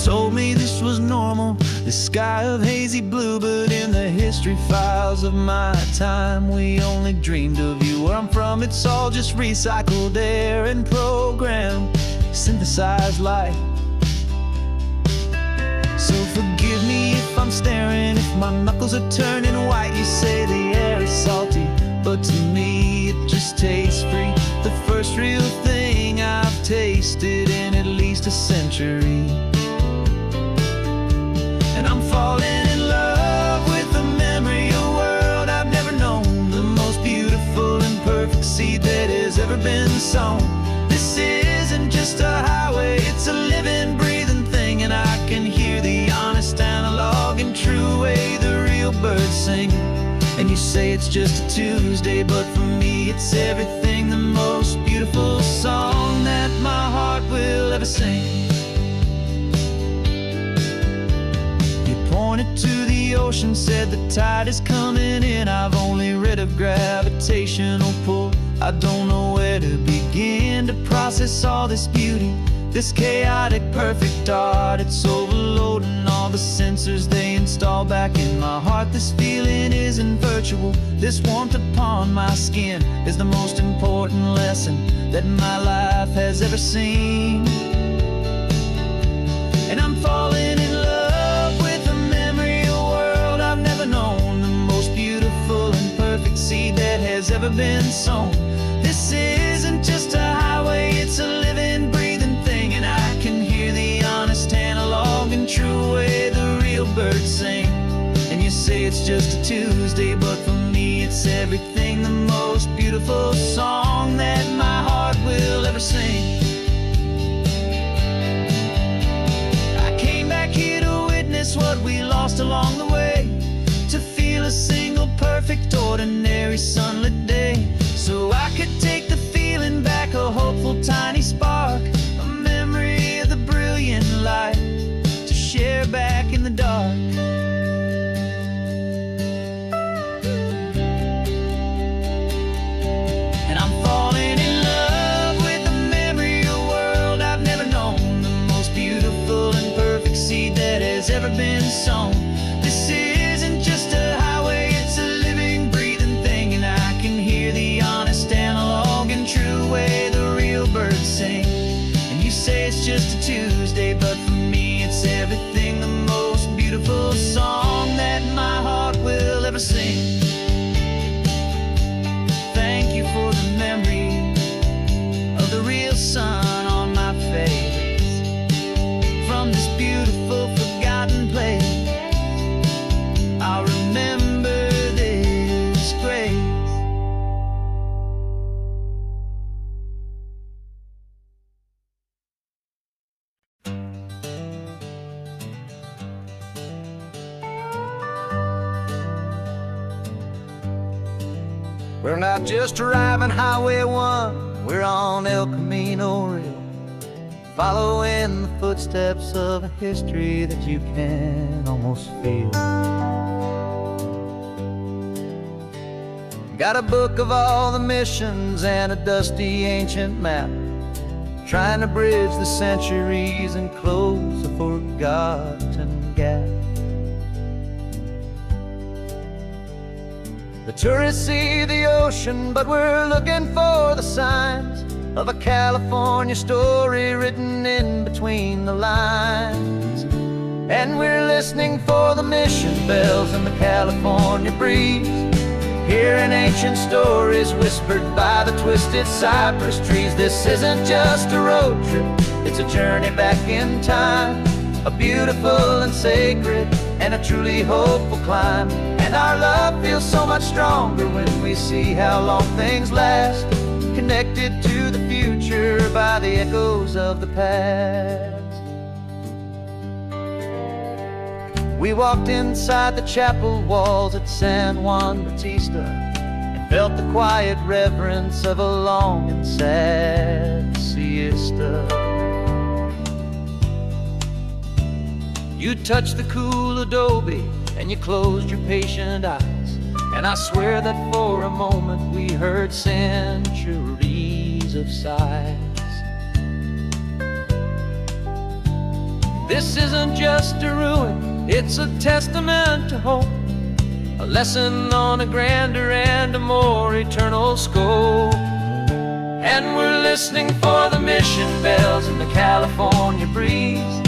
Told me this was normal, this sky of hazy blue, but in the history files of my time, we only dreamed of you. Where I'm from, it's all just recycled air and programmed, synthesized light. So forgive me if I'm staring, if my knuckles are turning white. You say the air is salty, but to me it just tastes free. The first real thing I've tasted in at least a century. And I'm falling in love with the memory of a world I've never known, the most beautiful and perfect seed that has ever been sown. This isn't just a highway, it's a living, breathing thing. And I can hear the honest analog and true way the real birds sing. And you say it's just a Tuesday, but for me it's everything, the most beautiful song that my heart will ever sing. Pointed to the ocean, said the tide is coming in. I've only read of gravitational pull. I don't know where to begin to process all this beauty, this chaotic perfect art. It's overloading all the sensors they install back in my heart. This feeling isn't virtual, this warmth upon my skin is the most important lesson that my life has ever seen. And I'm falling in love with the memory of a world I've never known, the most beautiful and perfect seed that has ever been sown. This isn't just a highway, it's a living, breathing thing. And I can hear the honest analog and true way the real birds sing. And you say it's just a Tuesday, but for me it's everything, the most beautiful song that my heart will ever sing. What we lost along the way, to feel a single perfect ordinary sunlit day, so I could take the feeling back, a hopeful tiny spark, a memory of the brilliant light to share back in the dark. And I'm falling in love with the memory of a world I've never known, the most beautiful and perfect seed that has ever been sown. This isn't just a highway, it's a living, breathing thing. And I can hear the honest analog and true way the real birds sing. And you say it's just a Tuesday, but for me it's everything, the most beautiful song that my heart will ever sing. Thank you for the memory of the real sun on my face, from this beautiful forgotten place. I'll remember this grace. We're not just driving Highway 1, we're on El Camino Real, following the footsteps of a history that you can almost feel. Got a book of all the missions and a dusty ancient map, trying to bridge the centuries and close a forgotten gap. The tourists see the ocean, but we're looking for the signs of a California story written in between the lines. And we're listening for the mission bells and the California breeze, hearing ancient stories whispered by the twisted cypress trees. This isn't just a road trip, it's a journey back in time, a beautiful and sacred and a truly hopeful climb. And our love feels so much stronger when we see how long things last, connected to the future by the echoes of the past. We walked inside the chapel walls at San Juan Bautista and felt the quiet reverence of a long and sad siesta. You touched the cool adobe and you closed your patient eyes, and I swear that for a moment we heard centuries of sighs. This isn't just a ruin, it's a testament to hope, a lesson on a grander and a more eternal scope. And we're listening for the mission bells in the California breeze,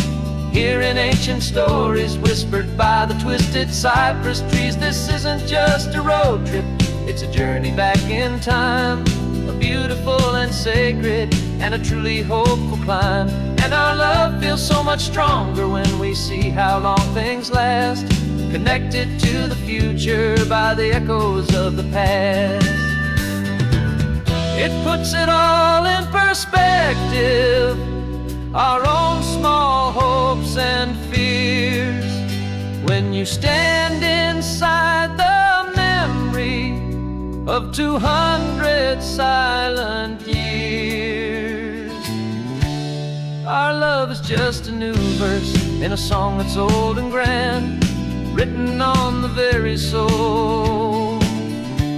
hearing ancient stories whispered by the twisted cypress trees. This isn't just a road trip, it's a journey back in time, a beautiful and sacred and a truly hopeful climb. And our love feels so much stronger when we see how long things last, connected to the future by the echoes of the past. It puts it all in perspective, our own small hopes and fears, when you stand inside the memory of 200 silent years. Our love is just a new verse in a song that's old and grand, written on the very soul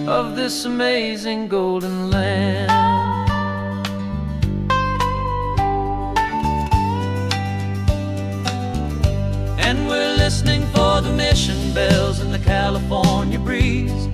of this amazing golden land. And we're listening for the mission bells in the California breeze,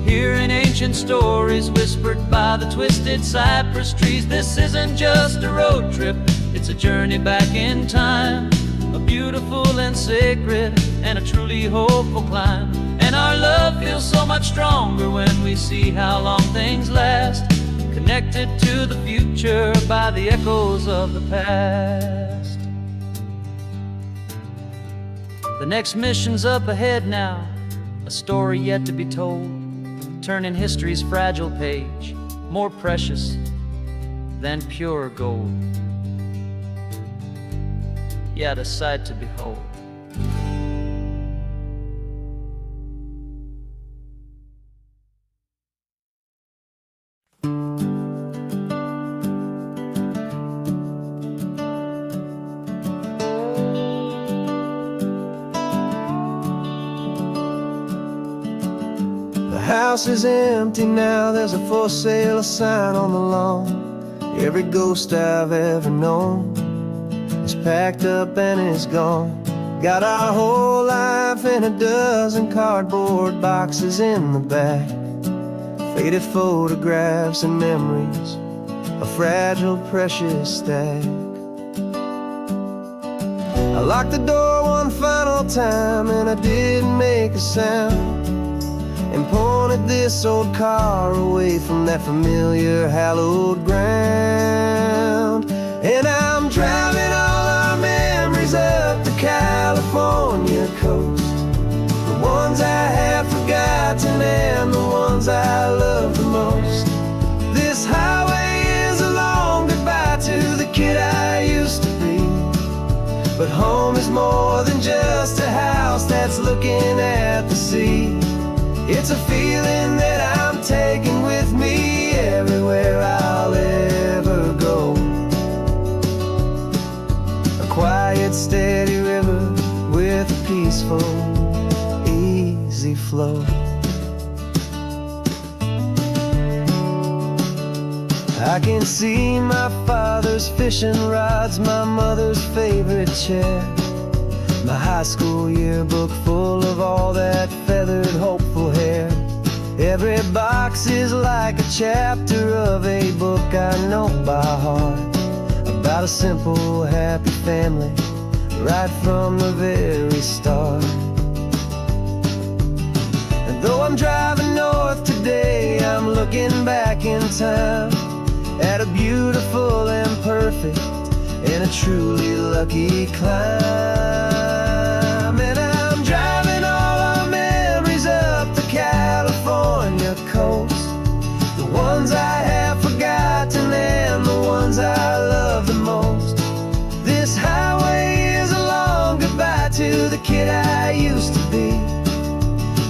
hearing ancient stories whispered by the twisted cypress trees. This isn't just a road trip, it's a journey back in time, a beautiful and sacred and a truly hopeful climb. And our love feels so much stronger when we see how long things last, connected to the future by the echoes of the past. The next mission's up ahead now, a story yet to be told, turning history's fragile page more precious than pure gold. Yet a sight to behold. The house is empty now, there's a for sale sign on the lawn. Every ghost I've ever known is packed up and is gone. Got our whole life in a dozen cardboard boxes in the back, faded photographs and memories, a fragile, precious stack. I locked the door one final time and I didn't make a sound, and pointed this old car away from that familiar hallowed ground. And I'm driving all our memories up the California coast, the ones I have forgotten and the ones I love the most. This highway is a long goodbye to the kid I used to be, but home is more than just a house that's looking at the sea. It's a feeling that I'm taking with me everywhere I'll ever go. A quiet, steady river with a peaceful, easy flow. I can see my father's fishing rods, my mother's favorite chair, my high school yearbook full of all that feathered, hopeful hair. Every box is like a chapter of a book I know by heart, about a simple, happy family, right from the very start. And though I'm driving north today, I'm looking back in time at a beautiful and perfect and a truly lucky climb. And I'm driving all our memories up the California coast, the ones I have forgotten and the ones I love the most. This highway is a long goodbye to the kid I used to be,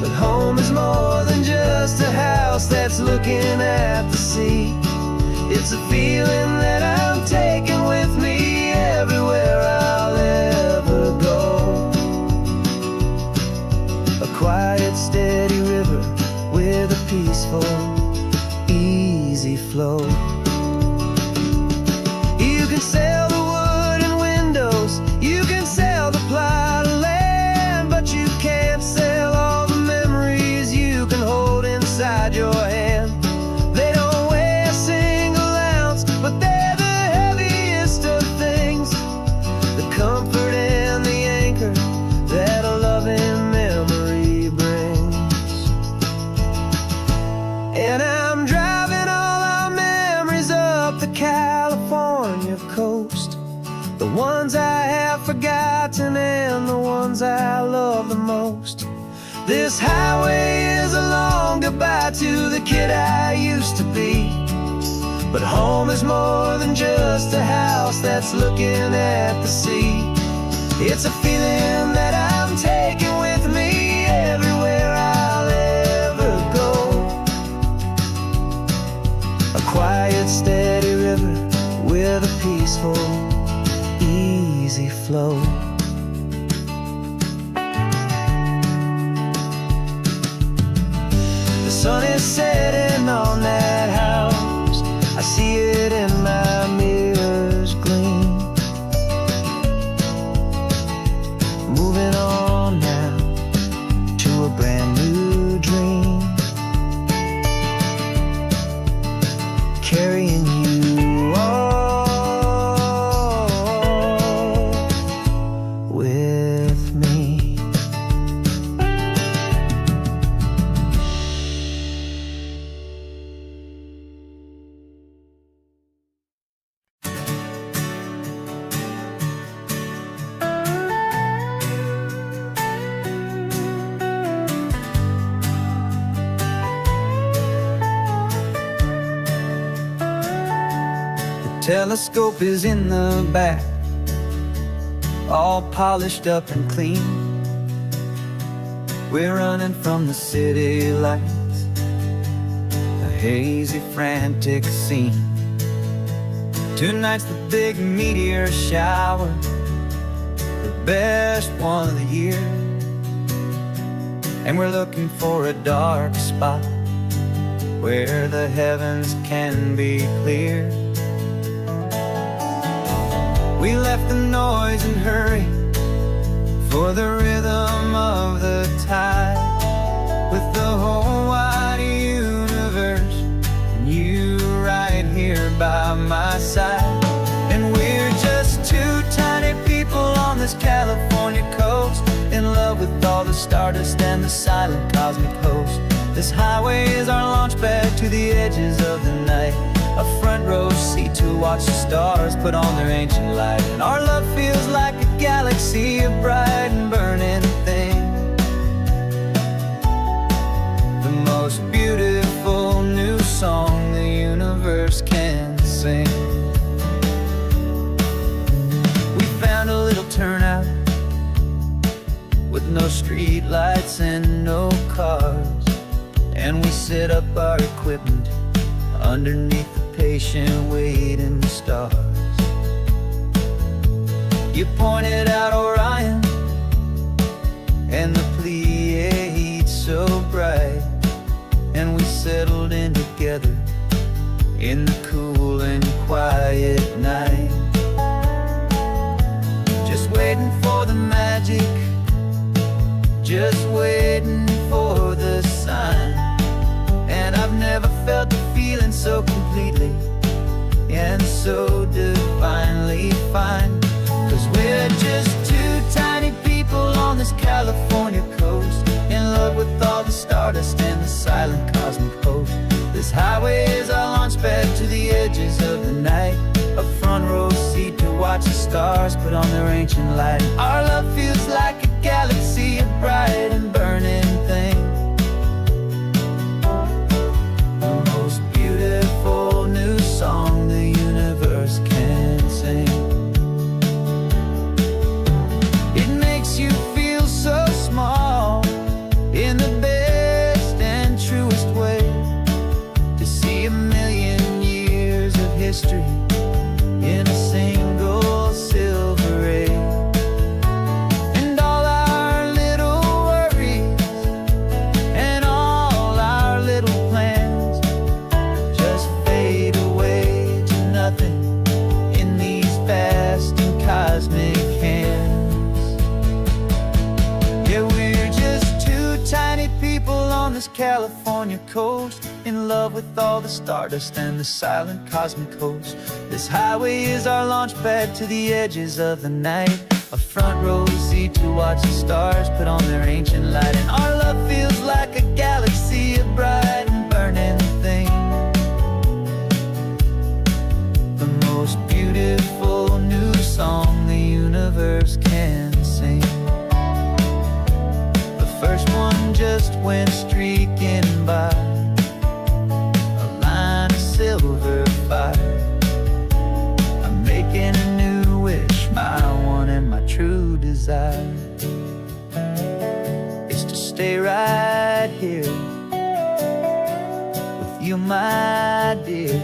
but home is more than just a house that's looking at the sea. It's a feeling that I'm taking with me everywhere I'll ever go. A quiet, steady river with a peaceful, easy flow. You can sail the wood and windows, you can sail the plot of land, but you can't sail all the memories you can hold inside your hand. They don't weigh a single ounce, but they're the heaviest of things, the comfort and the anchor that a loving memory brings. And I'm driving all our memories up the California coast, the ones I have forgotten and the ones I love the most. This highway is a long goodbye to the kid I used to be, but home is more than just a house that's looking at the sea. It's a feeling that I'm taking with me everywhere I'll ever go. A quiet, steady river with a peaceful, easy flow. The sun is setting on that house, I see it in my mirror's gleam. Moving on now to a brand new dream, carrying you all with me. Telescope is in the back, all polished up and clean. We're running from the city lights, a hazy, frantic scene. Tonight's the big meteor shower, the best one of the year. And we're looking for a dark spot where the heavens can be clear. We left the noise and hurry for the rhythm of the tide, with the whole wide universe and you right here by my side. And we're just two tiny people on this California coast, in love with all the stardust and the silent cosmic host. This highway is our launch pad to the edges of the night, a front row seat to watch the stars put on their ancient light. And our love feels like a galaxy, a bright and burning thing, the most beautiful new song the universe can sing. We found a little turnout with no street lights and no cars, and we set up our equipment underneath the patient waiting stars. You pointed out Orion and the Pleiades so bright, and we settled in together in the cool and quiet night, just waiting for the magic, just waiting for the sign so completely and so divinely fine. 'Cause we're just two tiny people on this California coast, in love with all the stardust and the silent cosmic host. This highway is our launch pad to the edges of the night, a front row seat to watch the stars put on their ancient light. Our love feels like a galaxy, a bright and burning thing, the most beautiful new song the universe can sing. It makes you feel so small in the best and truest way, to see a million years of history in a single silver ray. And all our little worries and all our little plans just fade away to nothing in these vast and cosmic hands. Yeah, we're just two tiny people on this California coast, in love with all the stardust and the silent cosmic host. This highway is our launch pad to the edges of the night, a front row seat to watch the stars put on their ancient light. And our love feels like a galaxy, a bright and burning thing, the most beautiful new song the universe can sing. The first one just went streaking by, a line of silver fire. I'm making a new wish, my one and my true desire is to stay right here with you, my dear.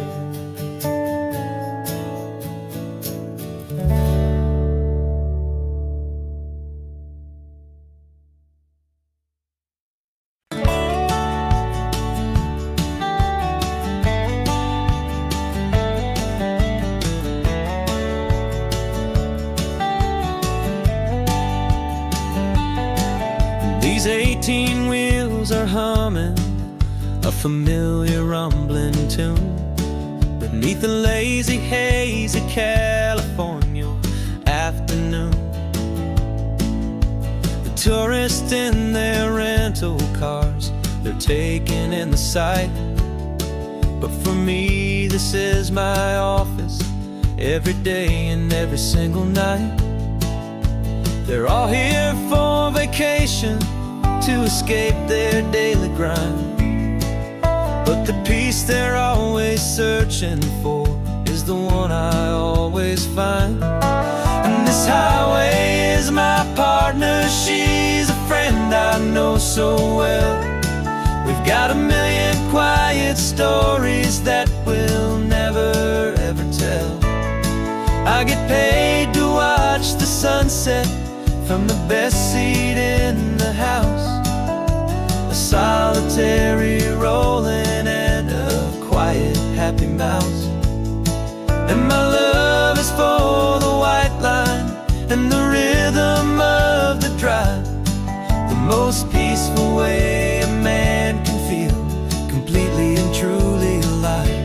These 18 wheels are humming a familiar rumbling tune beneath the lazy haze of California afternoon. The tourists in their rental cars, they're taking in the sight. But for me, this is my office, every day and every single night. They're all here for vacation, to escape their daily grind. But the peace they're always searching for is the one I always find. And this highway is my partner, she's a friend I know so well. We've got a million quiet stories that we'll never ever tell. I get paid to watch the sunset from the best seat in the house, a solitary rolling and a quiet happy mouse. And my love is for the white line and the rhythm of the drive, the most peaceful way a man can feel completely and truly alive.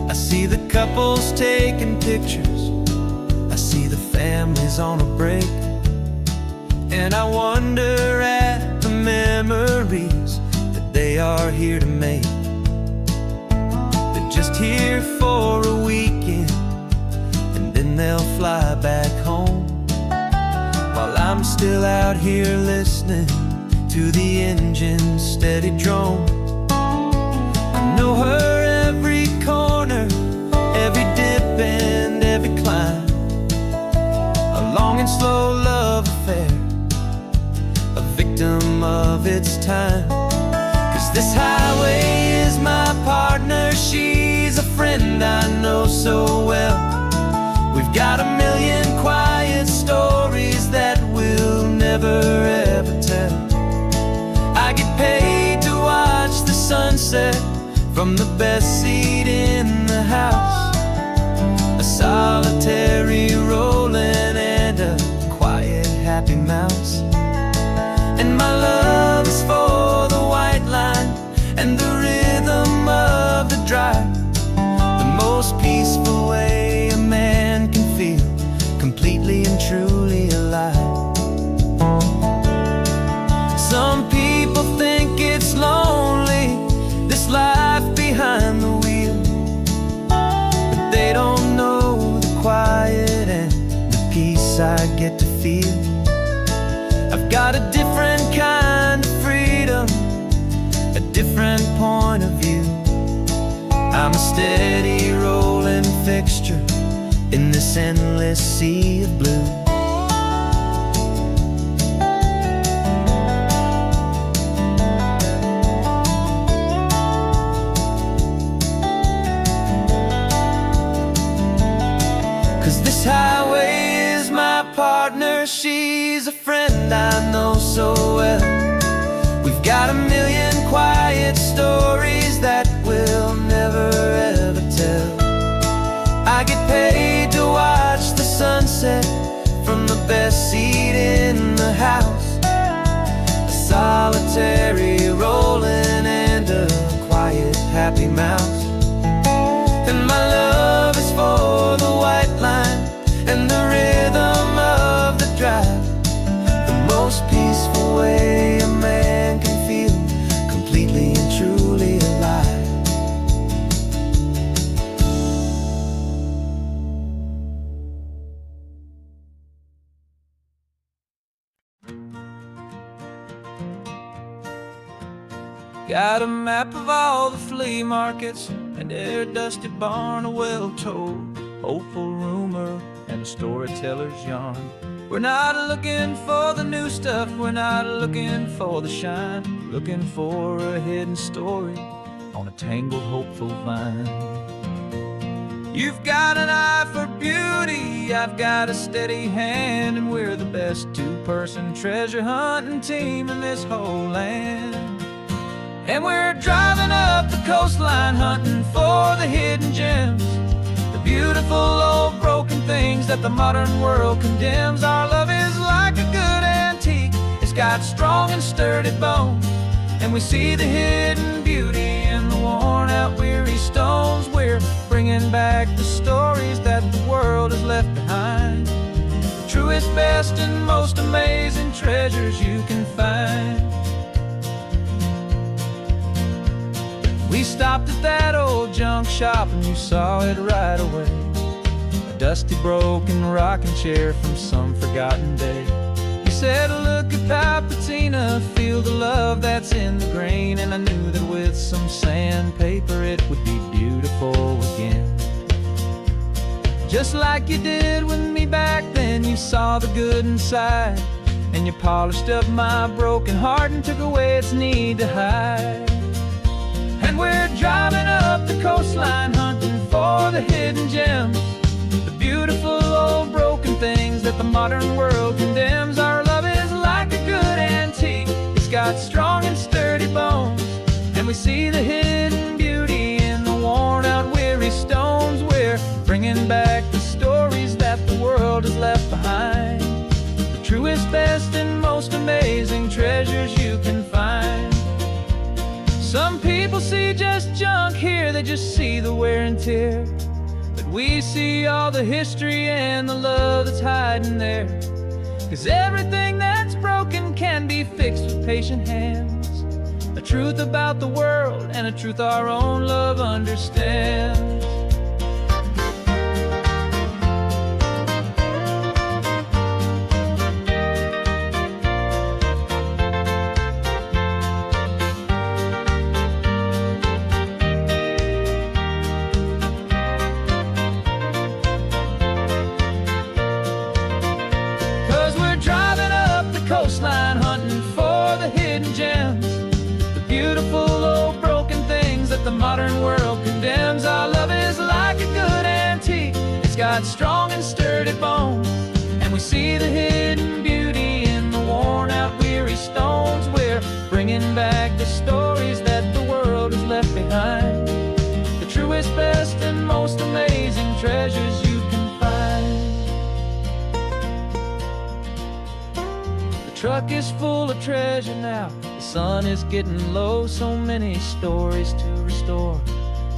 I see the couples taking pictures, I see the families on a break, and I wonder at the memories that they are here to make. They're just here for a weekend, and then they'll fly back home, while I'm still out here listening to the engine's steady drone. I know her every corner, every dip and every climb, a long and slow love affair, a victim of its time. 'Cause this highway is my partner, she's a friend I know so well. We've got a million quiet stories that we'll never ever tell. I get paid to watch the sunset from the best seat in the house, a solitary rolling and a quiet happy mouse. And my love is for the white line and the rhythm drive, the most peaceful way a man can feel completely and truly alive. Some people think it's lonely, this life behind the wheel, but they don't know the quiet and the peace I get to feel. I've got a different kind of freedom, a different point of view. I'm a steady rolling fixture in this endless sea of blue. 'Cause this highway is my partner, she's a friend I know so well. We've got a million quiet stories that we'll never ever tell. I get paid to watch the sunset from the best seat in the house, a solitary rolling and a quiet happy mouse. And my love is for the white line and the rhythm of the drive, the most peaceful way a man can feel completely and truly alive. Got a map of all the flea markets and their dusty barn, a well-told, hopeful rumor, and a storyteller's yarn. We're not looking for the new stuff, we're not looking for the shine, looking for a hidden story on a tangled, hopeful vine. You've got an eye for beauty, I've got a steady hand, and we're the best two-person treasure hunting team in this whole land. And we're driving up the coastline hunting for the hidden gems, the beautiful old broken things that the modern world condemns. Our love is like a good antique, it's got strong and sturdy bones, and we see the hidden beauty in the worn out weary stones. We're bringing back the stories that the world has left behind, the truest, best, and most amazing treasures you can find. We stopped at that old junk shop and you saw it right away, a dusty broken rocking chair from some forgotten day. You said, look at Papatina, feel the love that's in the grain, and I knew that with some sandpaper it would be beautiful again. Just like you did with me back then, you saw the good inside, and you polished up my broken heart and took away its need to hide. And we're driving up the coastline hunting for the hidden gems, the beautiful old broken things that the modern world condemns. Our love is like a good antique, it's got strong and sturdy bones, and we see the hidden beauty in the worn out weary stones. We're bringing back the stories that the world has left behind, the truest, best, and most amazing treasures you can find. Some people see just junk here, they just see the wear and tear, but we see all the history and the love that's hiding there. 'Cause everything that's broken can be fixed with patient hands, a truth about the world and a truth our own love understands. Coastline hunting for the hidden gems, the beautiful old broken things that the modern world condemns. Our love is like a good antique, it's got strong and sturdy bones, and we see the hidden beauty in the worn out weary stones. We're bringing back the stories that the world has left behind, the truest, best, and most amazing treasures you can find. Truck is full of treasure now, the sun is getting low, so many stories to restore,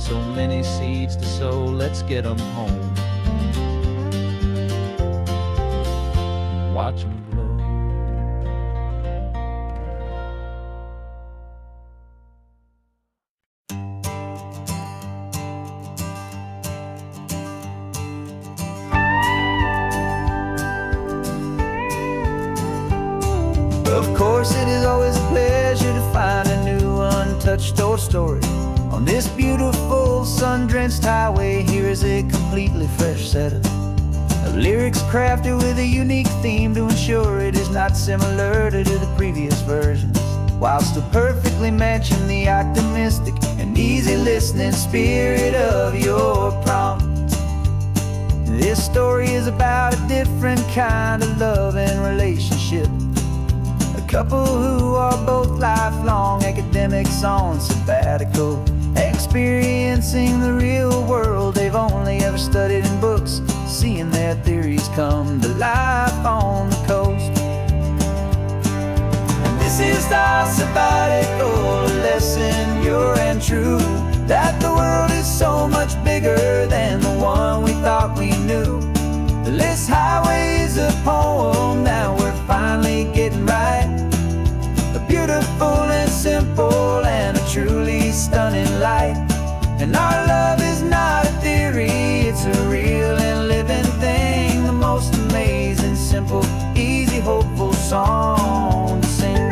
So many seeds to sow, let's get 'em home. Watch 'em blow. Of course, it is always a pleasure to find a new untouched old story. On this beautiful sun-drenched highway, here is a completely fresh set of lyrics crafted with a unique theme to ensure it is not similar to the previous versions, while still perfectly matching the optimistic and easy listening spirit of your prompt. This story is about a different kind of love and relationship. A couple who are both lifelong academics on sabbatical, experiencing the real world they've only ever studied in books, seeing their theories come to life on the coast. And this is our sabbatical lesson, pure and true, that the world is so much bigger than the one we thought we knew. This highway is a poem that we're finally getting right. A beautiful and simple and a truly stunning light. And our love is not a theory, it's a real and living thing. The most amazing, simple, easy, hopeful song to sing.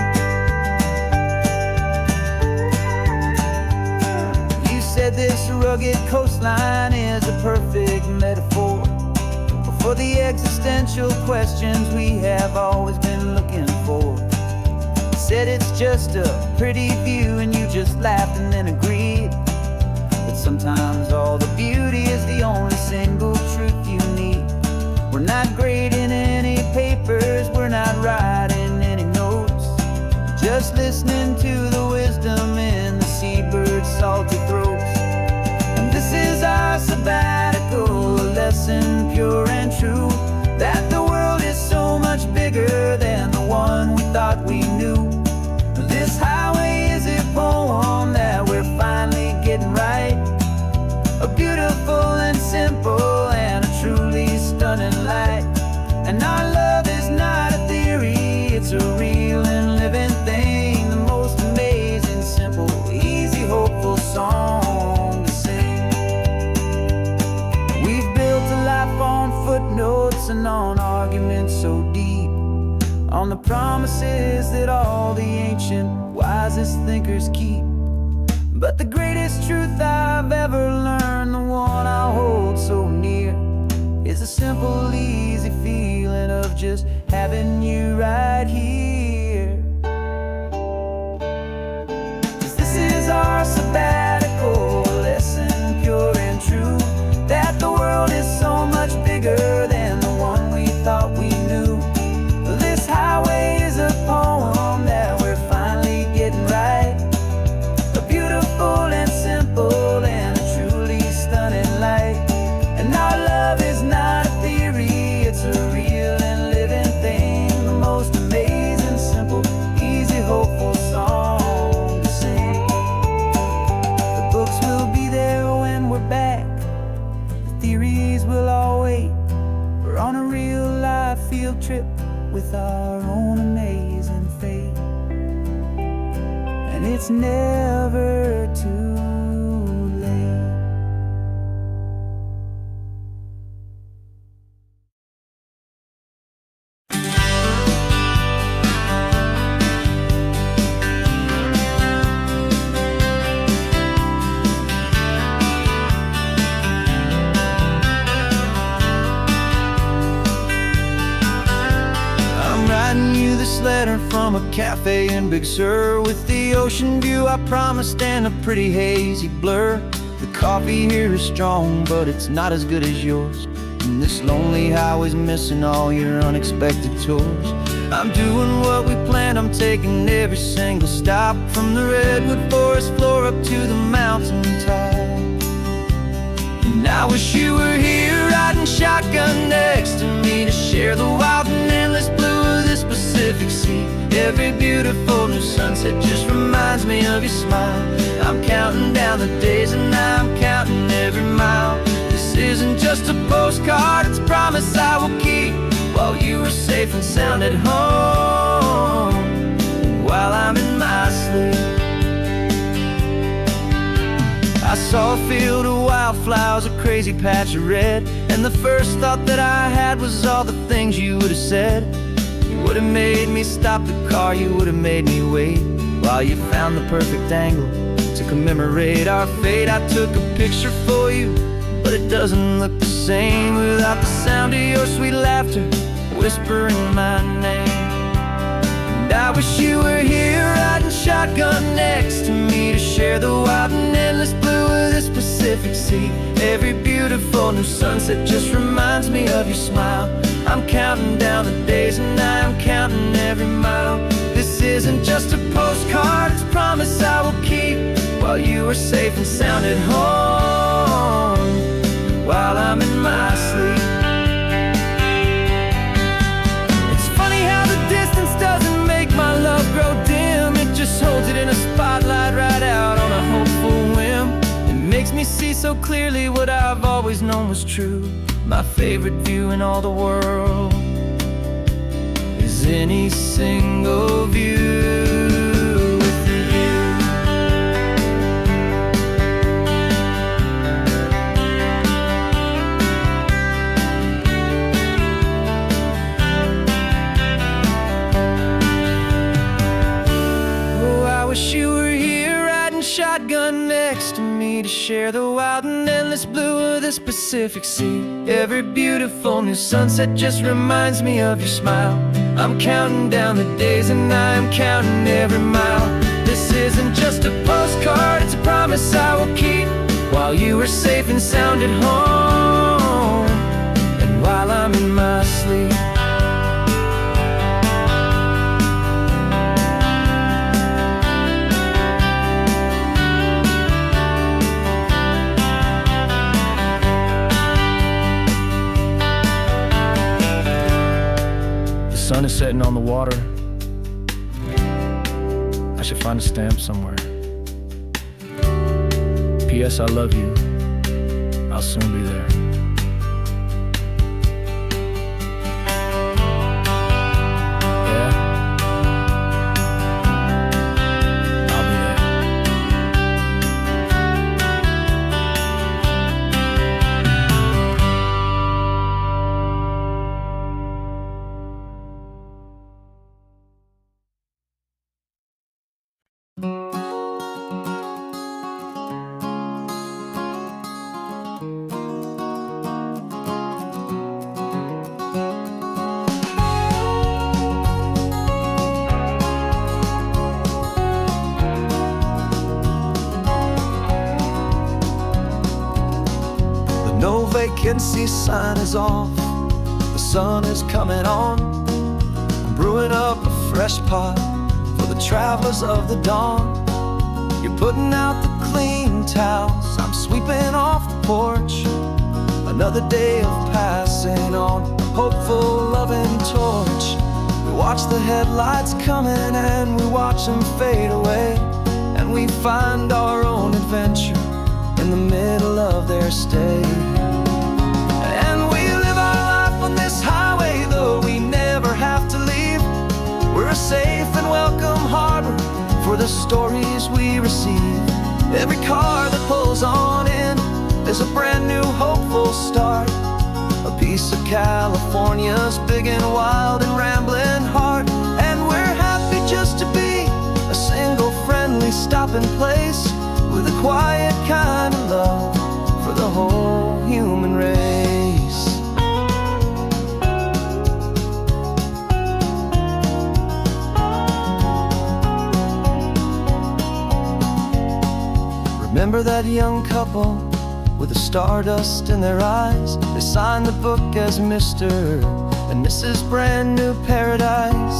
You said this rugged coastline is a perfect metaphor for the existential questions we have always been looking for. Said it's just a pretty view and you just laughed and then agreed. But sometimes all the beauty is the only single truth you need. We're not grading any papers, we're not writing any notes, just listening to the wisdom in the seabird's salty throats. And this is our sabbatical lesson, pure and true, that the world is so much bigger than the one we thought we knew. This highway is a poem that we're finally getting right. A beautiful and simple and a truly stunning light. And our love is not a theory, it's a real and living thing. The most amazing, simple, easy, hopeful song to sing. We've built a life on footnotes and on arguments so deep, on the promises that all the ancient, wisest thinkers keep. But the greatest truth I've ever learned, the one I'll hold so near, is a simple, easy feeling of just having you right here. 'Cause this is our sabbatical lesson, pure and true, that the world is so much bigger than the one we thought we knew. This highway is a poem that we're finally getting right. A beautiful and simple and a truly stunning light. And our love is not a theory, it's a real and living thing. The most amazing, simple, easy, hopeful song to sing. The books will be there when we're back, the theories will all wait. We're on a real life field trip with our own amazing fate. And it's never too late. I'm writing you this letter from a cafe in Big Sur, with the ocean view I promised and a pretty hazy blur. The coffee here is strong, but it's not as good as yours. And this lonely highway's missing all your unexpected tours. I'm doing what we planned, I'm taking every single stop, from the redwood forest floor up to the mountain top. And I wish you were here riding shotgun next to me, to share the wild and endless blue of this Pacific Sea. Every beautiful new sunset just reminds me of your smile. I'm counting down the days and I'm counting just a postcard, it's a promise I will keep, while you are safe and sound at home, while I'm in my sleep. I saw a field of wildflowers, a crazy patch of red, and the first thought that I had was all the things you would have said. You would have made me stop the car, you would have made me wait, while you found the perfect angle to commemorate our fate. I took a picture for you, but it doesn't look the same without the sound of your sweet laughter whispering my name. And I wish you were here riding shotgun next to me to share the wild and endless blue of this Pacific Sea. Every beautiful new sunset just reminds me of your smile. I'm counting down the days and I am counting every mile. This isn't just a postcard, it's a promise I will keep, while you are safe and sound at home, while I'm in my sleep. It's funny how the distance doesn't make my love grow dim. It just holds it in a spotlight right out on a hopeful whim. It makes me see so clearly what I've always known was true. My favorite view in all the world is any single view. I wish you were here riding shotgun next to me to share the wild and endless blue of this Pacific Sea. Every beautiful new sunset just reminds me of your smile. I'm counting down the days and I am counting every mile. This isn't just a postcard, it's a promise I will keep, while you are safe and sound at home, and while I'm in my sleep. The sun is setting on the water. I should find a stamp somewhere. P.S. I love you. I'll soon be there. Yeah? I'll be there. No vacancy sign is off, the sun is coming on. I'm brewing up a fresh pot for the travelers of the dawn. You're putting out the clean towels, I'm sweeping off the porch. Another day of passing on, a hopeful loving torch. We watch the headlights coming and we watch them fade away, and we find our own adventure in the middle of their stay. And we live our life on this highway, though we never have to leave. We're a safe and welcome harbor for the stories we receive. Every car that pulls on in is a brand new hopeful start, a piece of California's big and wild and rambling heart. And we're happy just to be a single friendly stopping place, with a quiet kind of love for the whole human race. Remember that young couple with the stardust in their eyes? They signed the book as Mr. and Mrs. Brand New Paradise.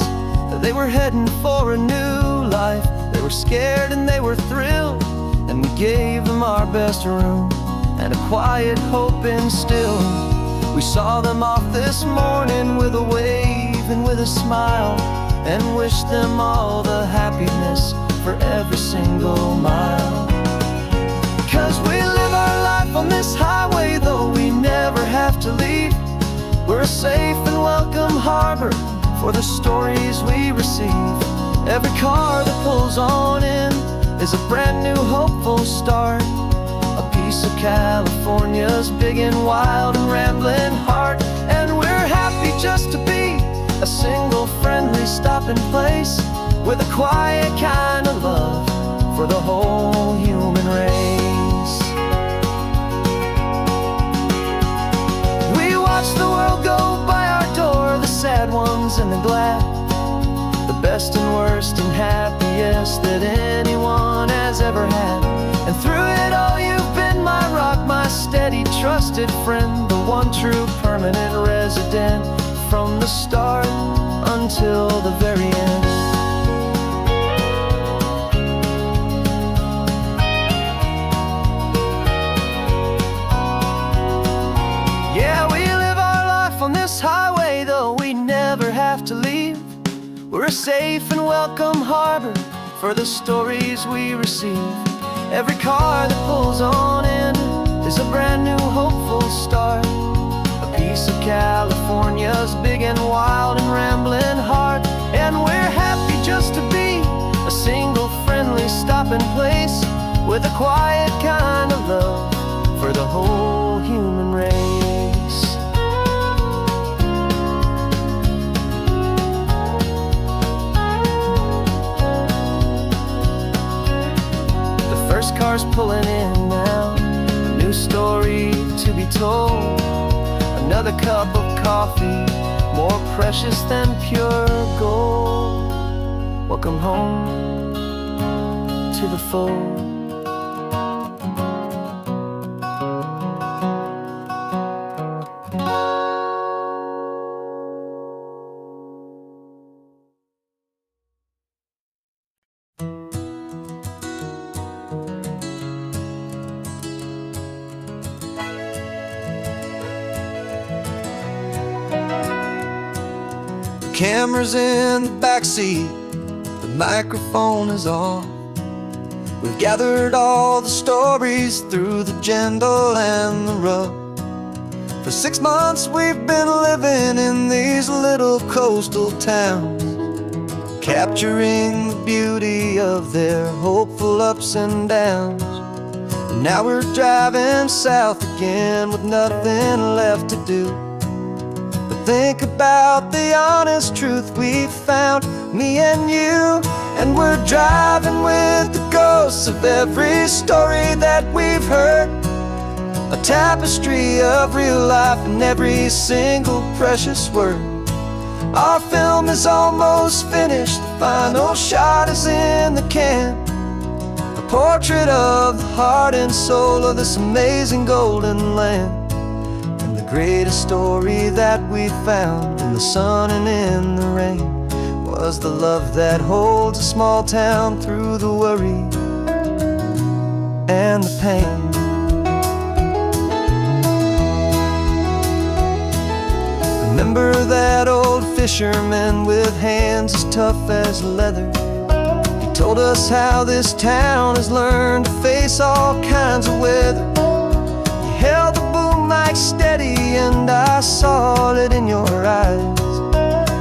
They were heading for a new life. They were scared and they were thrilled, and we gave them our best room and a quiet hope instilled. We saw them off this morning with a wave and with a smile, and wished them all the happiness for every single mile. 'Cause we live our life on this highway, though we never safe and welcome harbor for the stories we receive. Every car that pulls on in is a brand new hopeful start, a piece of California's big and wild and rambling heart. And we're happy just to be a single friendly stopping place with a quiet kind of love for the whole human race. We watch the world go by our door, the sad ones and the glad, the best and worst and happiest that anyone has ever had. And through it all you've been my rock, my steady trusted friend, the one true permanent resident from the start until the very end. Yeah, we live our life on this highway, though we never have to leave. We're a safe and welcome harbor for the stories we receive. Every car that pulls on in is a brand new hopeful start, a piece of California's big and wild and rambling heart. And we're happy just to be a single friendly stopping place with a quiet kind of love for the whole human race. First car's pulling in now, a new story to be told. Another cup of coffee, more precious than pure gold. Welcome home to the fold. Camera's in the backseat, the microphone is on. We've gathered all the stories through the gentle and the rough. For 6 months we've been living in these little coastal towns, capturing the beauty of their hopeful ups and downs. And now we're driving south again with nothing left to do. Think about the honest truth we've found, me and you. And we're driving with the ghosts of every story that we've heard, a tapestry of real life in every single precious word. Our film is almost finished, the final shot is in the can, a portrait of the heart and soul of this amazing golden land. Greatest story that we found in the sun and in the rain was the love that holds a small town through the worry and the pain. Remember that old fisherman with hands as tough as leather? He told us how this town has learned to face all kinds of weather. You held the boom mic steady and I saw it in your eyes.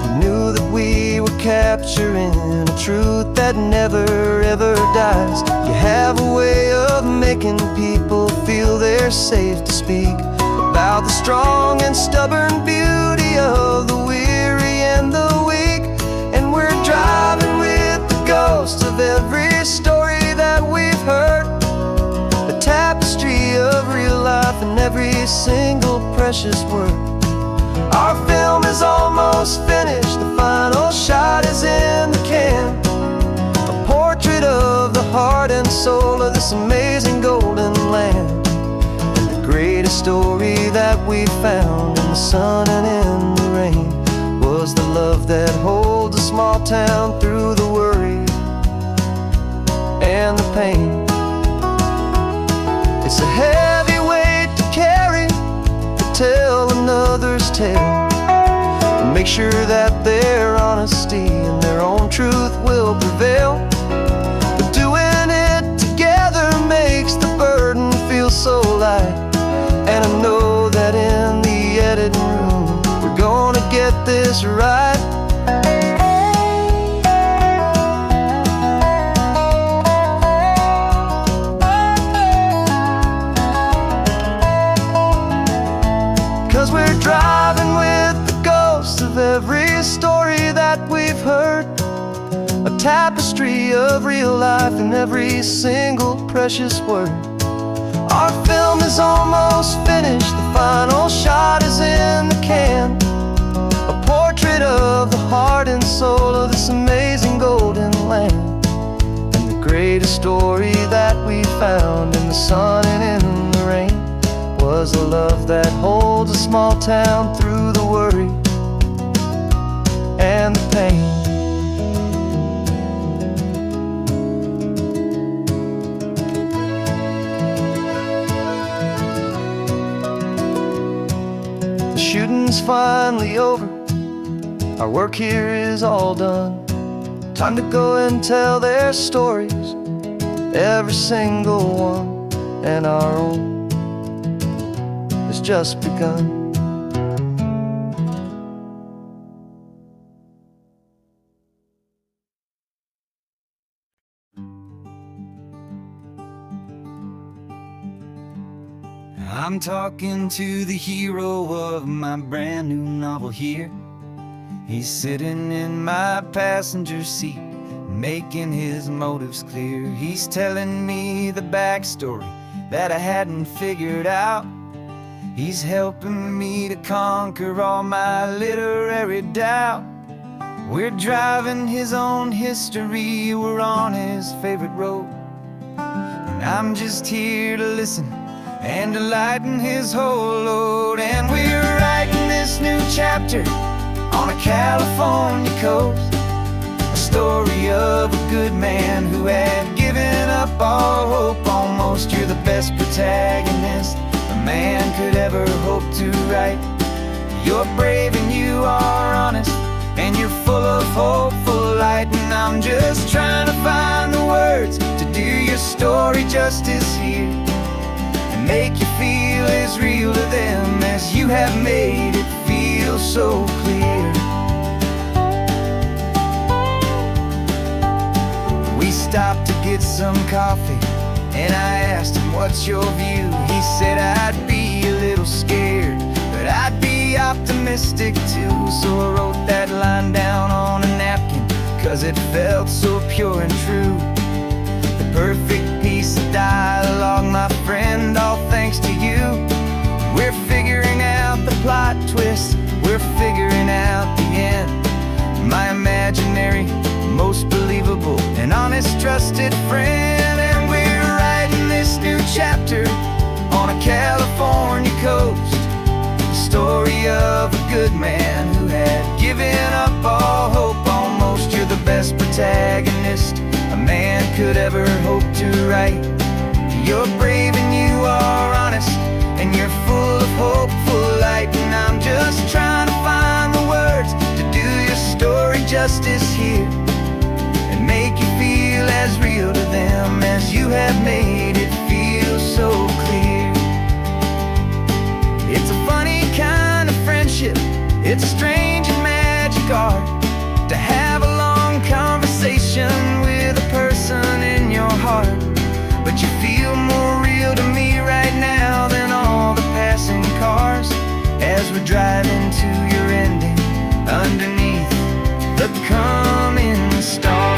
You knew that we were capturing a truth that never ever dies. You have a way of making people feel they're safe to speak about the strong and stubborn beauty of the weary and the weak. And we're driving with the ghosts of every story that we've heard, the tapestry of real life in every single precious word. Our film is almost finished, the final shot is in the can, a portrait of the heart and soul of this amazing golden land. And the greatest story that we found in the sun and in the rain was the love that holds a small town through the worry and the pain. It's a heavy weight to carry, to tell another's tale, and make sure that their honesty and their own truth will prevail. But doing it together makes the burden feel so light. And I know that in the editing room we're going this right. Cause we're driving with the ghosts of every story that we've heard, a tapestry of real life in every single precious word. Our film is almost finished, the final shot is in the can, a portrait of the heart and soul of this amazing golden land. And the greatest story that we found in the sun and in the rain was the love that holds a small town through the worry and the pain. The shooting's finally over, our work here is all done. Time to go and tell their stories, every single one, and our own has just begun. I'm talking to the hero of my brand new novel here. He's sitting in my passenger seat, making his motives clear. He's telling me the backstory that I hadn't figured out. He's helping me to conquer all my literary doubt. We're driving his own history, we're on his favorite road, and I'm just here to listen and to lighten his whole load. And we're writing this new chapter on a California coast, a story of a good man who had given up all hope almost. You're the best protagonist a man could ever hope to write. You're brave and you are honest, and you're full of hopeful light. And I'm just trying to find the words to do your story justice here, make you feel as real to them as you have made it feel so clear. We stopped to get some coffee, and I asked him, what's your view? He said, I'd be a little scared, but I'd be optimistic too. So I wrote that line down on a napkin, cause it felt so pure and true. The perfect piece of dialogue, my friend, all thanks to you. We're figuring out the plot twist, we're figuring out the end. My imaginary, most believable and honest trusted friend. And we're writing this new chapter on a California coast, the story of a good man who had given up all hope almost. You're the best protagonist a man could ever hope to write. You're brave and you are honest, and you're full of hopeful light. And I'm just trying to find the words to do your story justice here, and make you feel as real to them as you have made it feel so clear. It's a funny kind of friendship, it's strange and magic art to have a long conversation with a person in your heart. But you feel more real to me right now than all the passing cars, as we're driving to your ending underneath the coming stars.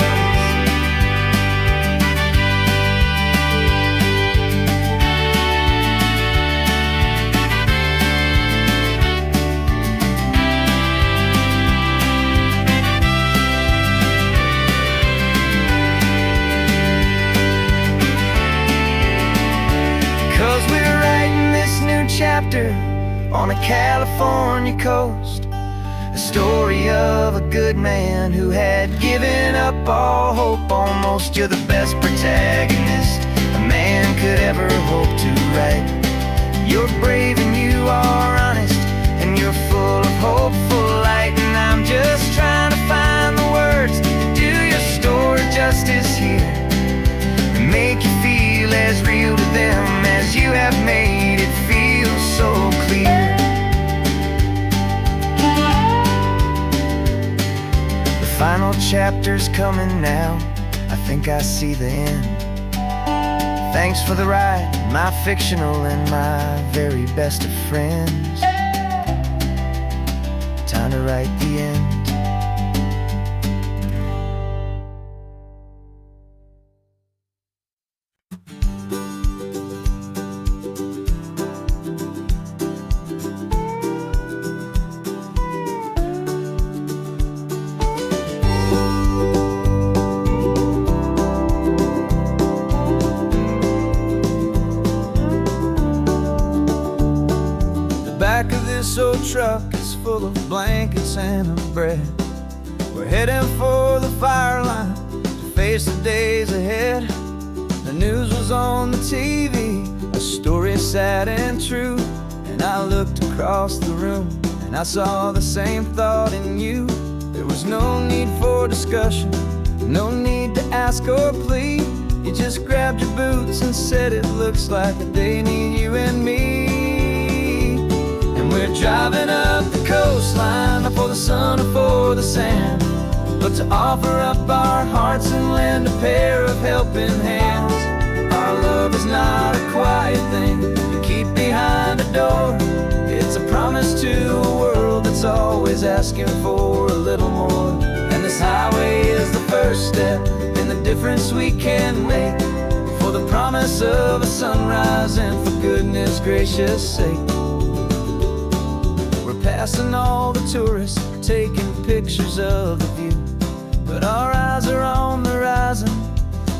Chapter on a California coast, a story of a good man who had given up all hope almost. You're the best protagonist a man could ever hope to write. You're brave and you are honest, and you're full of hopeful light. And I'm just trying to find the words to do your story justice here, and make you feel as real to them as you have made it feel so clear. chapter's coming now. I think I see the end. Thanks for the ride, my fictional and my very best of friends. Time to write the end. Back of this old truck is full of blankets and a bread. We're heading for the fire line to face the days ahead. The news was on the TV, a story sad and true. And I looked across the room and I saw the same thought in you. There was no need for discussion, no need to ask or plead. You just grabbed your boots and said it looks like a day need you and me. We're driving up the coastline, not for the sun or for the sand, but to offer up our hearts and lend a pair of helping hands. Our love is not a quiet thing to keep behind a door. It's a promise to a world that's always asking for a little more. And this highway is the first step in the difference we can make, for the promise of a sunrise and for goodness gracious sake. Passing all the tourists, taking pictures of the view, but our eyes are on the horizon,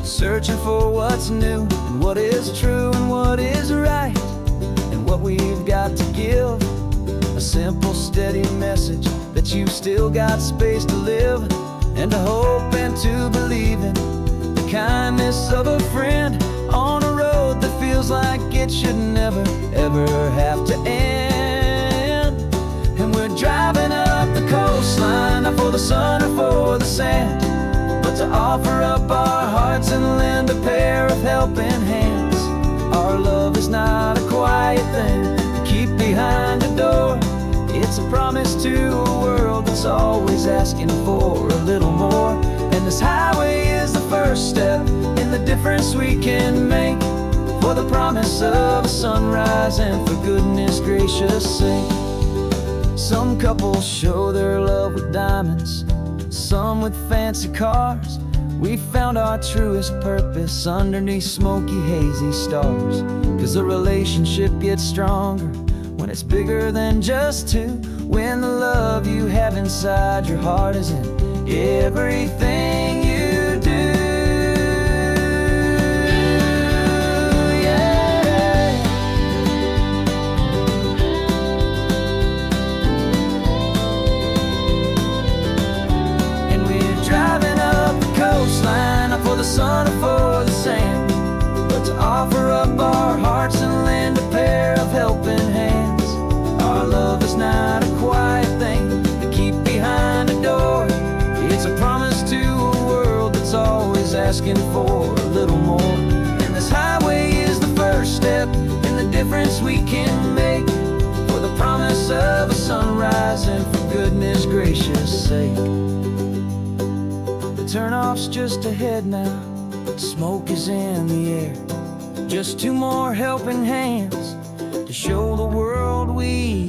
searching for what's new, and what is true and what is right, and what we've got to give. A simple, steady message that you've still got space to live, and to hope and to believe in the kindness of a friend on a road that feels like it should never, ever have to end. And we're driving up the coastline, not for the sun or for the sand, but to offer up our hearts and lend a pair of helping hands. Our love is not a quiet thing to keep behind a door. It's a promise to a world that's always asking for a little more. And this highway is the first step in the difference we can make, for the promise of a sunrise and for goodness gracious sake. Some couples show their love with diamonds, some with fancy cars. We found our truest purpose underneath smoky, hazy stars. 'Cause a relationship gets stronger when it's bigger than just two, when the love you have inside your heart is in everything you do. Not for the sun or for the sand, but to offer up our hearts and lend a pair of helping hands. Our love is not a quiet thing to keep behind a door. It's a promise to a world that's always asking for a little more. And this highway is the first step in the difference we can make, for the promise of a sunrise and for goodness gracious sake. Turnoff's just ahead now, smoke is in the air. Just two more helping hands to show the world we